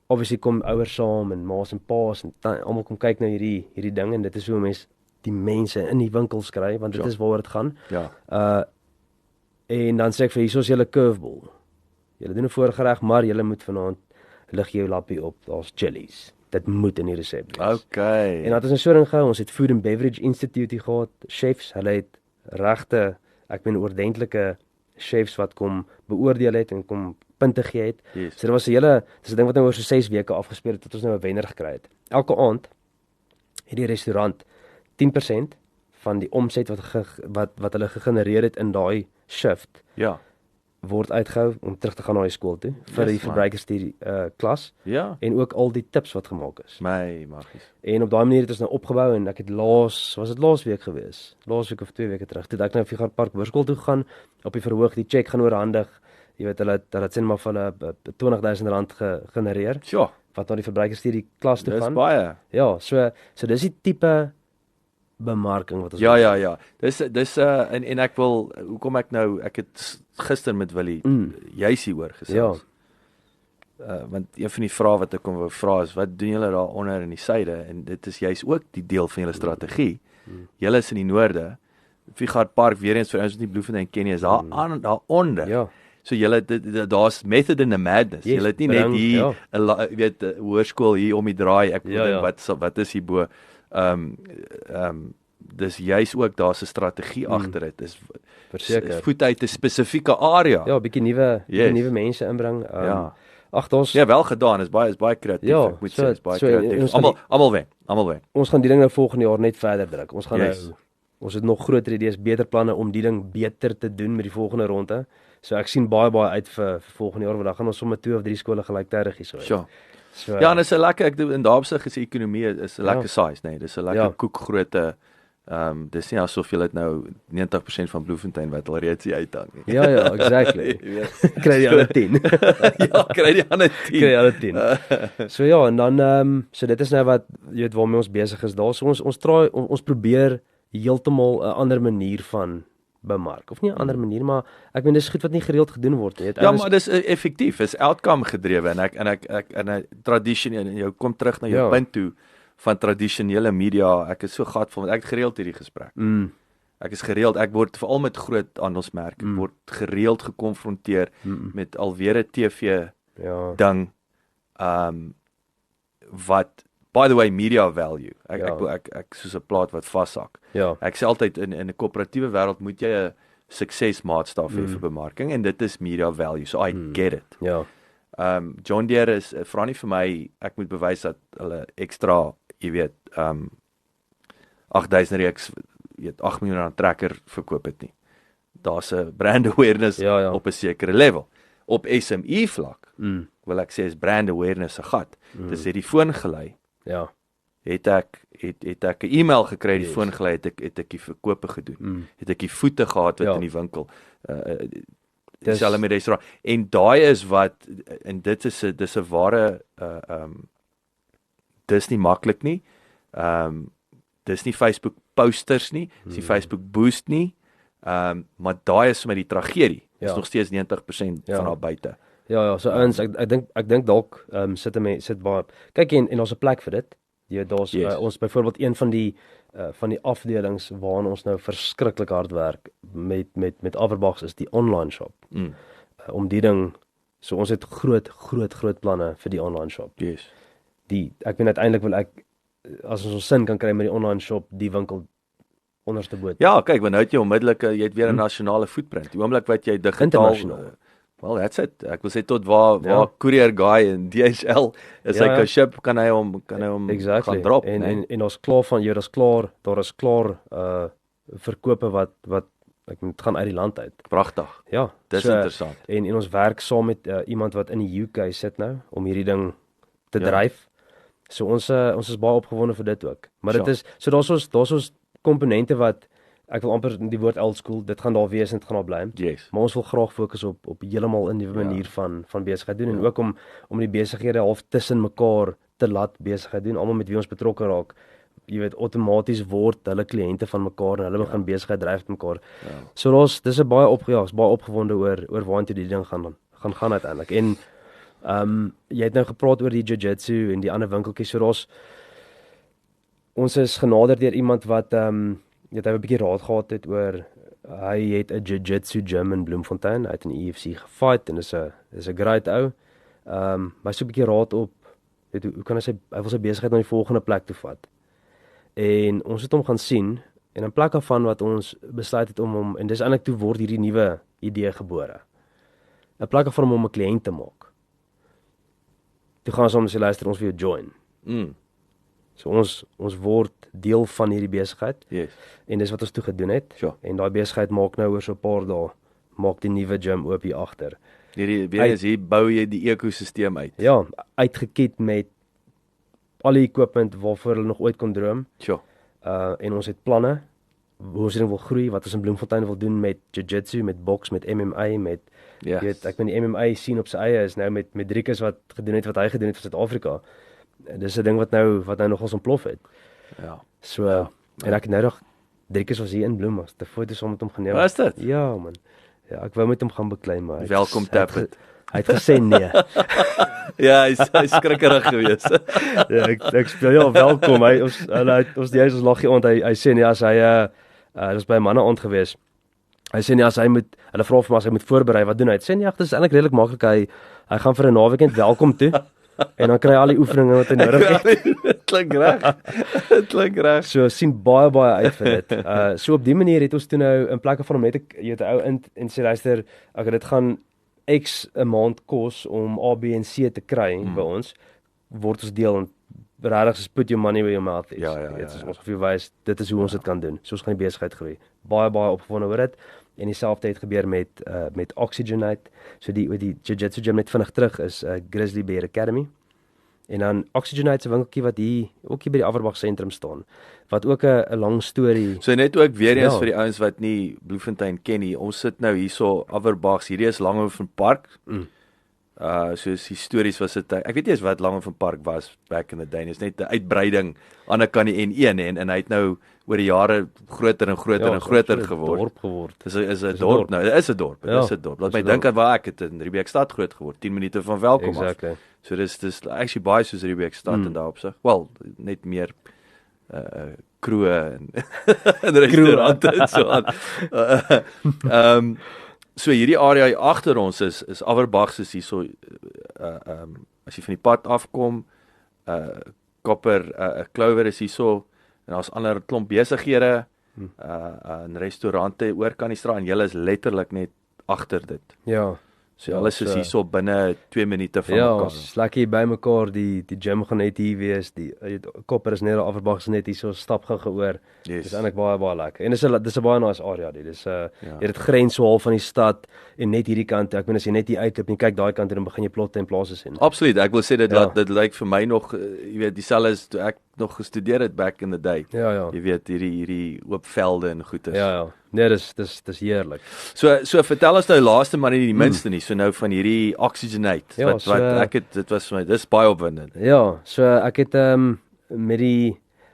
Obviously kom ouers saam en ma's en pa's en almal kom kyk na hierdie ding en dit is hoe mense die mense in die winkels kry want dit is waaroor dit gaan. Ja. En dan sê ek vir hier is julle curveball. Julle doen 'n voorgereg, maar julle moet vanaand lig jou lappie op, daar's chilies. Dit moet in die resep wees. Okay. En dat is 'n soort ding gehou. Ons het Food and Beverage Institute gehad, chefs, hulle het regte, ek meen ordentlike chefs wat kom beoordeel het en kom punte gee het. Yes. So dit was 'n ding wat nou oor so 6 weke afgespeel het tot ons nou 'n wenner gekry het. Elke aand het die restaurant 10% van die omset wat hulle gegenereer het in daai shift Ja. word uitgehou om terug te gaan na die skool toe vir die verbruikersstudie klas Ja. en ook al die tips wat gemaak is. My magies. En op daai manier het ons nou opgebou en ek het laasweek gewees. Laasweek of 2 weke terug. Toe het ek nou Figart Park hoërskool toe gegaan op die verhoog, die cheque gaan oorhandig. Jy weet hulle het sien maar van 'n R20,000 gegenereer Sjoe, wat na die verbruikersstudie klas toe dis gaan. baie. Ja, so dis die tipe bemarking wat ons Ja. Dis en ek wil hoekom ek het gister met Willie juis hieroor gesels. Want een van die vrae wat ek kom wou vra is wat doen julle daar onder in die suide en dit is juis ook die deel van julle strategie. Julle is in die noorde. Figart Park weer eens vir ons nie Bloemfontein ken nie is daar onder. Ja. So julle daar's method in the madness. Yes, Julle het nie net hier ja. jy weet hoërskool hier om die draai. Ek Ja. dink wat is hierbo? Dis juis ook daar's 'n strategie agter dit. Dis verseker. voet uit 'n spesifieke area. Ja, 'n bietjie nuwe mense inbring. Ja. Ag, daar's Ja, wel gedaan. Is baie kreatief. Ja, Ek moet so- sê, is baie so, kreatief. ons gaan Almal wen. ons gaan die ding nou volgende jaar net verder druk. Ons gaan Yes. nou ons het nog groter idees, beter planne om die ding beter te doen met die volgende ronde. So ek sien baie uit vir volgende jaar want dan gaan ons sommer 2 of 3 skole gelyktydig hierso hê. Sure. So Ja, en is 'n lekker ek doen in daardie opsig is die ekonomie is 'n lekker size, nee, dis 'n lekker Ja. koekgrootte. Dis nie asof jy dit nou 90% van Bloemfontein wat al reeds hier uithang nie. Ja, exactly. Jy weet. Kry die ander 10. Ja, kry die ander 10. Kry die ander 10. So ja, en dan so dit is nou wat jy weet waarmee ons besig is. Daar so ons probeer heeltemal 'n ander manier van bemark. Of nie 'n ander manier, maar ek meen dis goed wat nie gereeld gedoen word nie. Ja, maar dis effektief, is outcome gedrewe en ek tradisioneel en jou kom terug na jou punt toe van tradisionele media. Ek is so gatvol want ek het gereeld hierdie gesprek. Ek is gereeld, ek word veral met groot handelsmerke word gereeld gekonfronteer met alweer 'n TV ding wat by the way media value. Ek soos 'n plaat wat vashak. Ja. Ek sê altyd in 'n koöperatiewe wêreld moet jy 'n suksesmaatstaf hê vir bemarking en dit is media value. So I get it. Ja. John Deere is vra nie vir my ek moet bewys dat hulle ekstra, jy weet, 8000 reeks, weet 8 miljoen rand trekker verkoop het nie. Daar's 'n brand awareness op 'n sekere level. Op SME vlak wil ek sê is brand awareness 'n gat. Dis het die foon gelei. Ja. Het ek 'n e-mail gekry, die foon gelei, het ek die verkope gedoen. Het ek die voete gehad wat in die winkel dieselfde met restaurant. En daai is wat en dis 'n ware dis nie maklik nie. Dis nie Facebook posters nie, dis nie Facebook boost nie. Maar daai is vir my die tragedie. Is nog steeds 90% van daar buite. Ja, so ouens, ek dink dalk sit baie. Kyk en ons 'n plek vir dit. Jy daar's ons byvoorbeeld een van die afdelings waarna ons nou verskriklik hard werk met Averbachs is die online shop. Om die ding, so ons het groot planne vir die online shop. Yes. Ek weet uiteindelik wil ek as ons sin kan kry met die online shop, die winkel onderste boot. Ja, kyk, want nou het jy onmiddellik jy het weer 'n nasionale footprint. Die oomblik wat jy digitaal Well, that's it. Ek wil sê tot waar courier guy in DHL is hy kan ship, kan hy hom exactly. gaan drop, en ons klaar van daar is klaar verkope wat ek moet gaan uit die land uit. Pragtig. Ja, dis interessant. En ons werk saam met iemand wat in die UK sit nou om hierdie ding te dryf. So ons is baie opgewonde vir dit ook. Maar dit is so daar's ons komponente wat ek wil amper die woord old school, dit gaan daar wees en dit gaan daar bly. Yes. Maar ons wil graag fokus op heeltemal 'n nuwe manier van besigheid doen en ook om die besighede half tussen mekaar te laat besigheid doen, almal met wie ons betrokke raak. Jy weet, outomaties word hulle kliënte van mekaar en hulle begin besigheid dryf met mekaar. Ja. So dis 'n baie opgewonde oor waartoe die ding gaan uiteindelik. En jy het nou gepraat oor die jiu-jitsu en die ander winkeltjies. So ons is genader deur iemand wat hy 'n bietjie raad gehad het oor hy het 'n jiu-jitsu gym in Bloemfontein, hy het in die UFC gefight en is 'n great ou. Maar so 'n bietjie raad op weet hoe kan hy wil sy besigheid na die volgende plek toe vat. En ons het hom gaan sien en in plek daarvan wat ons besluit het om hom en dis eintlik toe word hierdie nuwe idee gebore. In plek daarvan om 'n kliënt te maak. Toe gaan ons hom sê luister, ons wil jou join. So ons word deel van hierdie besigheid. Yes. En dis wat ons toe gedoen het. Sure. En daai besigheid maak nou oor so 'n paar dae maak die nuwe gym oop hier agter. Hier bou jy die ekosisteem uit. Ja, uitgekit met al die equipment waarvoor hulle nog ooit kon droom. Sure. En ons het planne hoe ons wil groei, wat ons in Bloemfontein wil doen met jiu-jitsu, met boks, met MMA, met jy weet, ek die MMA sien op sy eie is nou met Driekus wat gedoen het wat hy gedoen het vir Suid-Afrika. Dis 'n ding wat nou nogals ontplof het. Ja. So en ek het nou nog Driekus was hier in Bloem, as te foto's saam met hom geneem. Was dit? Ja man. Ja, ek wou met hom gaan beklei maar. Welkom Tappet. Hy het gesê nee. Ja, hy's skrikkerig geweest. Ja, ek speel welkom. Ons laggie ont hy sê nee as hy dis by 'n manne aand geweest. Hy sê nee as hy moet hulle vra vir hom as hy moet voorberei, wat doen hy? Hy sê nee, dit is eintlik redelik maklik. Hy gaan vir 'n naweekend welkom toe. En dan kry hy al die oefeninge wat hy nodig het. Dit klink reg. So sien baie uit vir dit. So op die manier het ons toe nou in plekke van hom net 'n ou in en sê luister, ek dit gaan X 'n maand kos om A, B en C te kry by ons, word ons deel en regtig is put your money where your mouth is. Ja. Ons wil wys dit is hoe ons dit kan doen. So ons gaan die besigheid groei. Baie opgewonde oor dit. En dieselfde het gebeur met Oxygenate. So die jiu-jitsu gym net vinnig terug is Grizzly Bear Academy. En dan Oxygenate se winkeltjie wat hier ook hier by die Averbag sentrum staan. Wat ook 'n lang storie. So net ook weer eens vir die ouens wat nie Bloemfontein ken nie. Ons sit nou hierso Averbag, hierdie is Langhoven Park. Soos histories was dit. Ek weet nie eens wat Langhoven Park was back in the day. Dit is net 'n uitbreiding aan die kant die N1 en hy het nou oor die jare groter en groter geword. Dorp geword. Dis 'n dorp nou. Dit is 'n dorp. Dit is 'n dorp. Laat my dink aan waar ek het in Riebeekstad groot geword, 10 minute van Welkom exactly. af. So dis actually baie soos Riebeekstad en daarop sig. Wel, net meer kroe en restaurante en so aan. So hierdie area hier agter ons is Averbag is hierso as jy van die pad afkom, Clover is hierso en daar's ander klomp besighede en restaurante oor kan die straat en julle is letterlik net agter dit. Ja. So alles is hierso binne 2 minute van mekaar. Ja, ons lekker by mekaar, die gym gaan net hier wees, die Kopper is net daar, Averbag is net hier so stap gou geoor. Yes. Dis eintlik baie lekker. En dis 'n baie nice area die. Dis jy het grens so half van die stad en net hierdie kant. Ek bedoel as jy net hier uitloop en jy kyk daai kant en dan begin jy plotte en plase sien. Absoluut. Ek wil sê dit lyk vir my nog jy weet dieselfde as toe ek nog gestudeer het back in the day. Ja. Jy weet hierdie oop velde en goedes. Ja. Nee, dis heerlik. So vertel ons nou laaste maar nie die minste nie. So nou van hierdie Oxygenate wat ek het dit was vir my dis baie opwindend. Ja, so ek het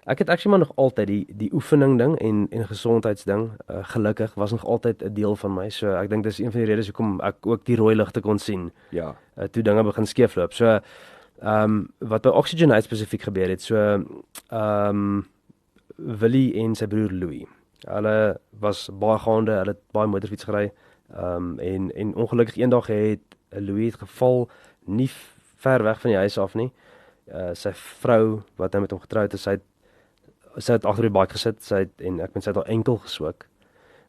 ek het actually maar nog altyd die oefening ding en gesondheidsding gelukkig was nog altyd 'n deel van my. So ek dink dis een van die redes hoekom ek ook die rooi ligte kon sien. Ja. Toe dinge begin skeefloop. So wat by Oxygenate spesifiek gebeur het. So Willie en sy broer Louis. Hulle was baie gaande, hulle het baie motorfiets gery. En ongelukkig eendag het Louis het geval nie ver weg van die huis af nie. Sy vrou wat nou met hom getroud is, sy het agter die bike gesit, sy het haar enkel geswik.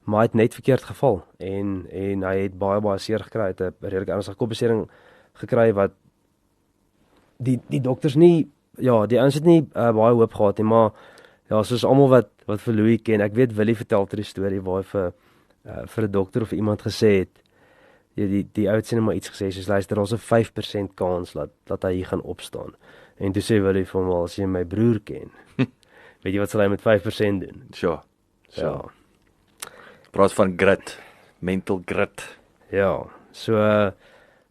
maar hy het net verkeerd geval en hy het baie seer gekry, hy het 'n redelike ernstige kopbesering gekry wat die dokters nie, ja, die ouens het nie baie hoop gehad nie, maar ja, soos almal wat vir Louis ken, ek weet Willie vertel ter die storie waar hy vir 'n dokter of iemand gesê het, die ou het sê net maar iets gesê, soos luister, daar's 'n 5% kans dat hy hier gaan opstaan. En toe sê Willie vir hom, as jy my broer ken, weet jy wat sal hy met 5% doen? Sure. Ja. Praat van grit, mental grit. Ja, so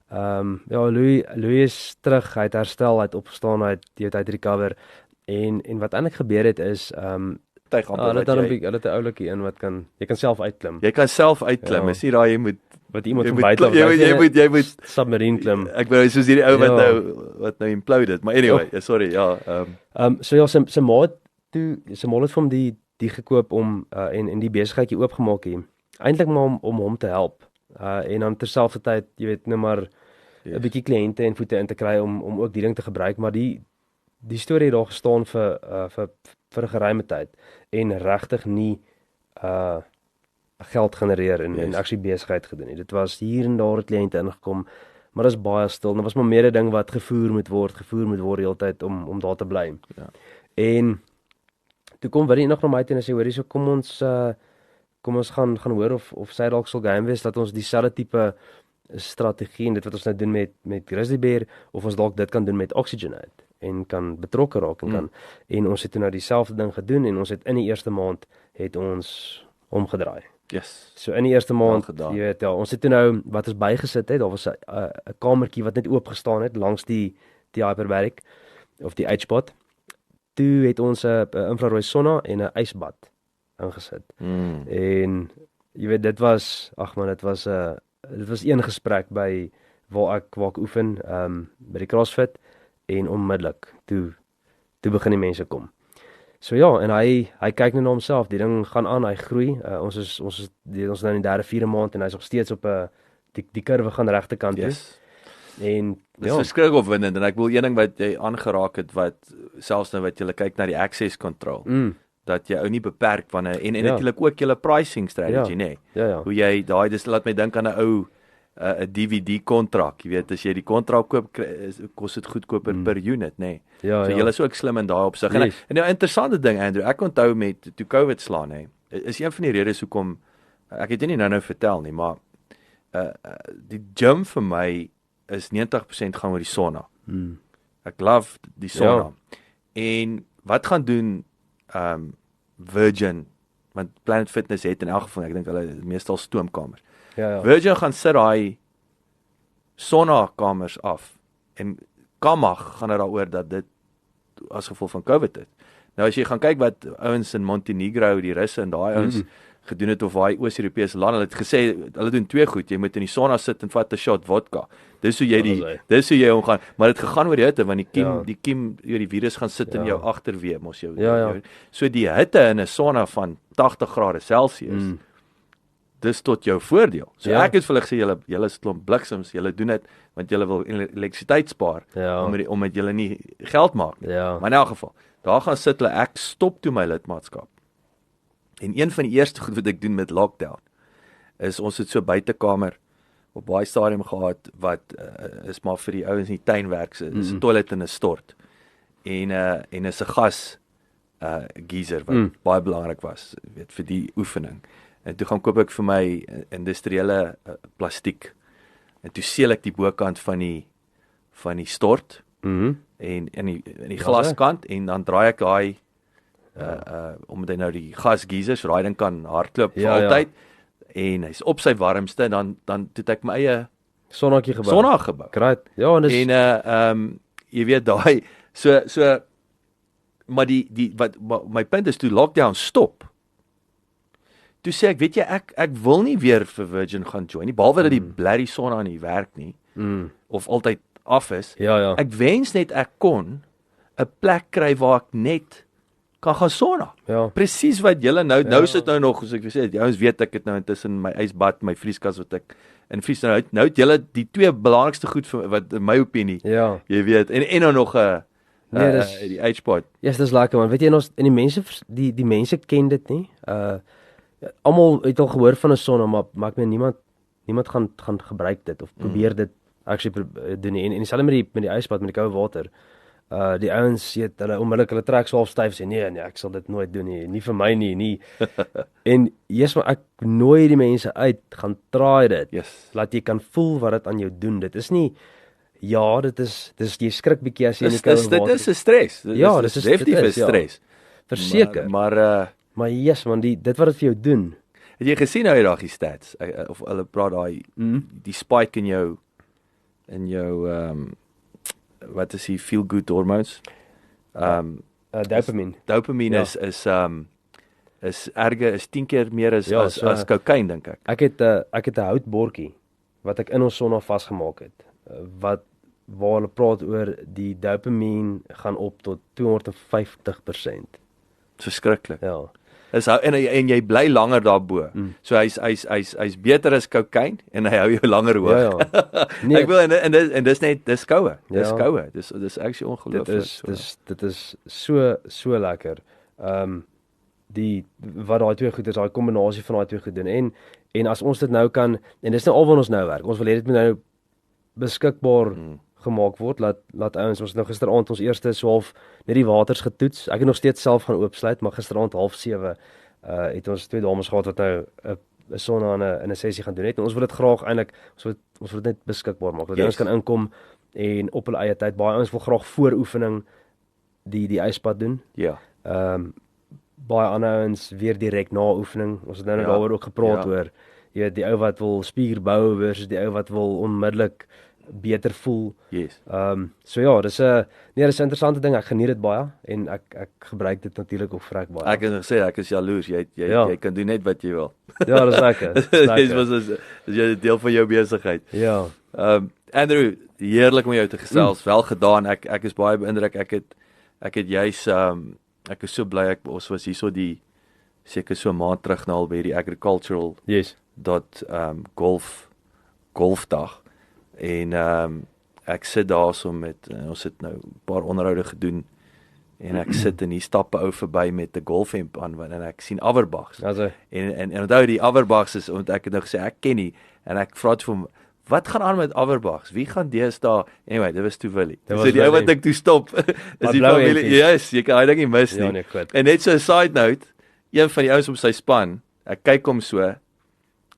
ja, Louis is terug, hy het herstel, hy het opgestaan, hy het recover en wat eintlik gebeur het is hulle het 'n oulikie in wat jy kan self uitklim. Jy kan self uitklim, is nie daai jy moet wat iemand van buite af. Jy moet submarine klim. Ek bedoel soos hierdie ou wat nou imploded, maar anyway, sorry, ja. So ja, sy ma het vir hom die gekoop om en die besigheidjie oopgemaak hier. Eintlik maar om hom te help. En dan terselfdertyd, jy weet, nou maar 'n bietjie kliënte en voete in te kry om ook die ding te gebruik, maar die storie het daar gestaan vir 'n geruime tyd en regtig nie geld genereer en actually besigheid gedoen nie. Dit was hier en daar kliënte ingekom, maar dit is baie stil. Dit was maar meer 'n ding wat gevoer moet word die hele tyd om daar te bly. Ja. En toe kom Willie nog na my toe en sê, hoorie, so kom ons gaan hoor of sy dalk sal game wees dat ons dieselfde tipe strategie en dit wat ons nou doen met Grizzly Bear, of ons dalk dit kan doen met Oxygenate en kan betrokke raak en ons het nou dieselfde ding gedoen en ons het in die eerste maand het ons omgedraai. Yes. So in die eerste maand, jy weet, ja, ons het toe nou wat ons bygesit het, daar was 'n kamertjie wat net oop gestaan het langs die hyperbaric of die H-bot. Toe het ons 'n infrarooi sonna en 'n ysbad ingesit. En jy weet, dit was een gesprek by waar ek oefen by die CrossFit en onmiddellik toe begin die mense kom. So ja, en hy kyk net na homself, die ding gaan aan, hy groei. Ons is nou in die 3de, 4de maand en hy's nog steeds op die kurwe gaan regte kant toe. Yes. En dis verskriklik opwindend en ek wil een ding wat jy aangeraak het wat selfs nou wat jy kyk na die access control. Dat jy ou nie beperk wanneer en natuurlik ook julle pricing strategy, nê. Ja. Hoe jy dis laat my dink aan 'n ou 'n DVD kontrak, jy weet, as jy die kontrak koop, kos dit goedkoper per unit, nê. So julle is ook slim in daai opsig. En 'n interessante ding, Andrew, ek onthou met toe COVID slaan, nê. Is een van die redes hoekom ek het dit nie nou vertel nie, maar die gym vir my is 90% gaan oor die sauna. Ek love die sauna. En wat gaan doen Virgin, want Planet Fitness het in elk geval, ek dink hulle meestal stoomkamers. Ja. Virgin gaan sit daai sauna kamers af en Kamag gaan daaroor dat dit as gevolg van COVID is. Nou as jy gaan kyk wat ouens in Montenegro, die Russe en daai ouens gedoen het of daai Oos-Europese lande, hulle het gesê hulle doen twee goed, jy moet in die sauna sit en vat 'n shot vodka. Dis hoe jy omgaan, maar dit gegaan oor die hitte want die kiem die virus gaan sit in jou agterweë mos jou. So die hitte in 'n sauna van 80 grade Celsius. Dis tot jou voordeel. So ek het vir hulle gesê julle is klomp bliksems, julle doen dit want julle wil elektrisiteit spaar omdat julle nie geld maak nie. Maar in elk geval, daar gaan sit hulle, ek stop toe my lidmaatskap. En een van die eerste goed wat ek doen met lockdown is ons het so buitekamer op baie stadium gehad wat is maar vir die ouens in die tuin werk, is 'n toilet en 'n stort. En is 'n gas geyser wat baie belangrik was, weet, vir die oefening. En toe gaan koop ek vir my industriële plastiek. En toe seël ek die bokant van die stort en in die glaskant en dan draai ek daai omdat hy nou die gasgeyser, so daai ding kan hardloop vir altyd. En hy's op sy warmste en dan het ek my eie sonna gebou. Great. Ja, en jy weet daai so maar wat my punt is toe lockdown stop. Toe sê ek, weet jy, ek wil nie weer vir Virgin gaan join nie, behalwe dat die blerrie sonna nie werk nie, of altyd af is. Ek wens net ek kon 'n plek kry waar ek net kan gaan sauna. Presies wat julle nou sit nou nog, soos ek gesê het, ons weet ek het nou intussen my ysbad, my vrieskas wat ek in vries nou het julle die twee belangrikste goed vir wat in my opinie. Jy weet, en nou nog die H-pod. Ja, dis lekker man. Weet jy, ons en die mense ken dit nie. Almal het al gehoor van 'n sauna, maar ek meen niemand gaan gebruik dit of probeer dit actually doen nie. En dieselfde met die ysbad met die koue water. Die ouens weet hulle onmiddellik hulle trek so half styf sê nee, ek sal dit nooit doen nie vir my nie. En maar ek nooi die mense uit, gaan try dit. Yes. Laat jy kan voel wat dit aan jou doen. Dit is nie dit is jy skrik bietjie as jy in die koue water. Dit is 'n stres. Ja, dit is definitief 'n stres. Verseker. Maar man, dit wat dit vir jou doen. Het jy gesien nou hierdie stats of hulle praat daai die spike in jou wat is die feel good hormones? Dopamine. Dopamine is erger, is 10 keer meer as kokain dink ek. Ek het 'n houtbordjie wat ek in ons sonna vasgemaak het. Waar hulle praat oor die dopamine gaan op tot 250%. Verskriklik. Ja. En jy bly langer daarbo. So hy's beter as kokain en hy hou jou langer hoog. Ja. Nee, ek wil en dis koue. Dis koue. Dis actually ongelooflik. Dit is so lekker. Wat daai twee goed is, daai kombinasie van daai twee goed doen. En as ons dit nou kan, en dis nou al wat ons nou werk. Ons wil hê dit moet nou beskikbaar gemaak word. Laat ouens, ons nou gisteraand ons eerste half net die waters getoets. Ek het nog steeds self gaan oopsluit, maar gisteraand 6:30 het ons 2 dames gehad wat nou 'n sauna in 'n sessie gaan doen het. En ons wil dit graag eintlik ons wil dit net beskikbaar maak. Dat ons kan inkom en op hulle eie tyd. Baie ouens wil graag voor oefening die ysbad doen. Ja. Baie ander ouens weer direk na oefening. Ons het nou daaroor ook gepraat oor jy weet die ou wat wil spier bou versus die ou wat wil onmiddellik beter voel. Yes. So ja, dis 'n interessante ding. Ek geniet dit baie en ek gebruik dit natuurlik ook vrek baie. Ek het gesê ek is jaloers. Jy kan doen net wat jy wil. Ja, dis lekker. Dis jy deel van jou besigheid. Ja. Andrew, heerlik om jou te gesels. Wel gedaan. Ek is baie beïndruk. Ek het juis ek is so bly ons was hierso die seker so 'n maand terug nou al by die agricultural golfdag. En ek sit daarso met ons het nou 'n paar onderhoude gedoen en ek sit en hier stap 'n ou verby met 'n golfhemp aan en ek sien Averbachs. Also. En onthou die Averbachs is want ek het nou gesê ek ken nie en ek vra toe vir hom wat gaan aan met Averbachs? Wie gaan deesdae? Anyway, dit was toe Willie. Dis die ou wat ek toe stop. Is die familie. Yes, jy kan hy dink nie mis nie. Ja, nee, en net so 'n side note, een van die ouens op sy span, ek kyk hom so.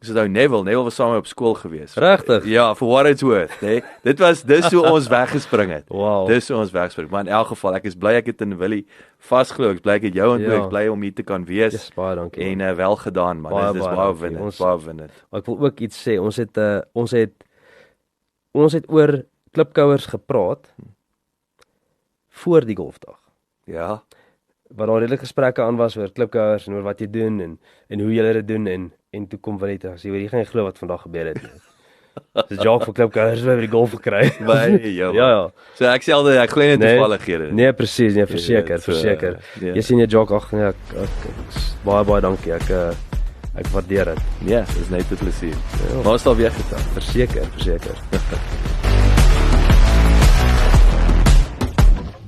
Dis nou Neville was saam op skool gewees. Regtig? Ja, for what it's worth, hè. Dis hoe ons weggespring het. Wow. Dis hoe ons weggespring. Maar in elk geval, ek is bly ek het in Willie vasglo. Ek bly ek het jou ontmoet, bly om hier te kan wees. Yes, baie dankie. En wel gedaan, man. Dis baie winnend. Ek wil ook iets sê. Ons het oor klipkouers gepraat voor die golfdag. Ja. Waar daar redelike gesprekke aan was oor klipkouers en oor wat jy doen en hoe jy dit doen en toe kom Willie toe. Sê jy gaan nie glo wat vandag gebeur het nie. Dis Jacques vir klipkouers by die golf gekry. Ja. So ek sê altyd ek glo net toevallighede. Nee, presies, nee, verseker. Jy sien jy Jacques, ag baie dankie. Ek waardeer dit. Ja, dis net 'n plesier. Maar ons sal weer getaan. Verseker.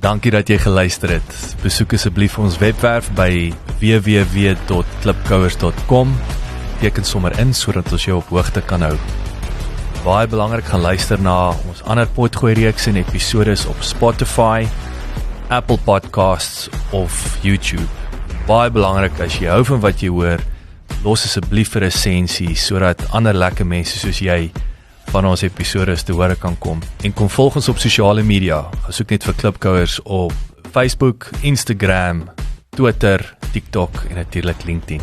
Dankie dat jy geluister het. Besoek asseblief ons webwerf by www.klipkouers.com. Teken sommer in sodat ons jou op hoogte kan hou. Baie belangrik, gaan luister na ons ander potgooi reeks en episodes op Spotify, Apple Podcasts of YouTube. Baie belangrik, as jy hou van wat jy hoor, los asseblief 'n resensie sodat ander lekker mense soos jy van ons episodes te hore kan kom. En kom volg ons op sosiale media. Soek net vir Klipkouers op Facebook, Instagram, Twitter, TikTok en natuurlik LinkedIn.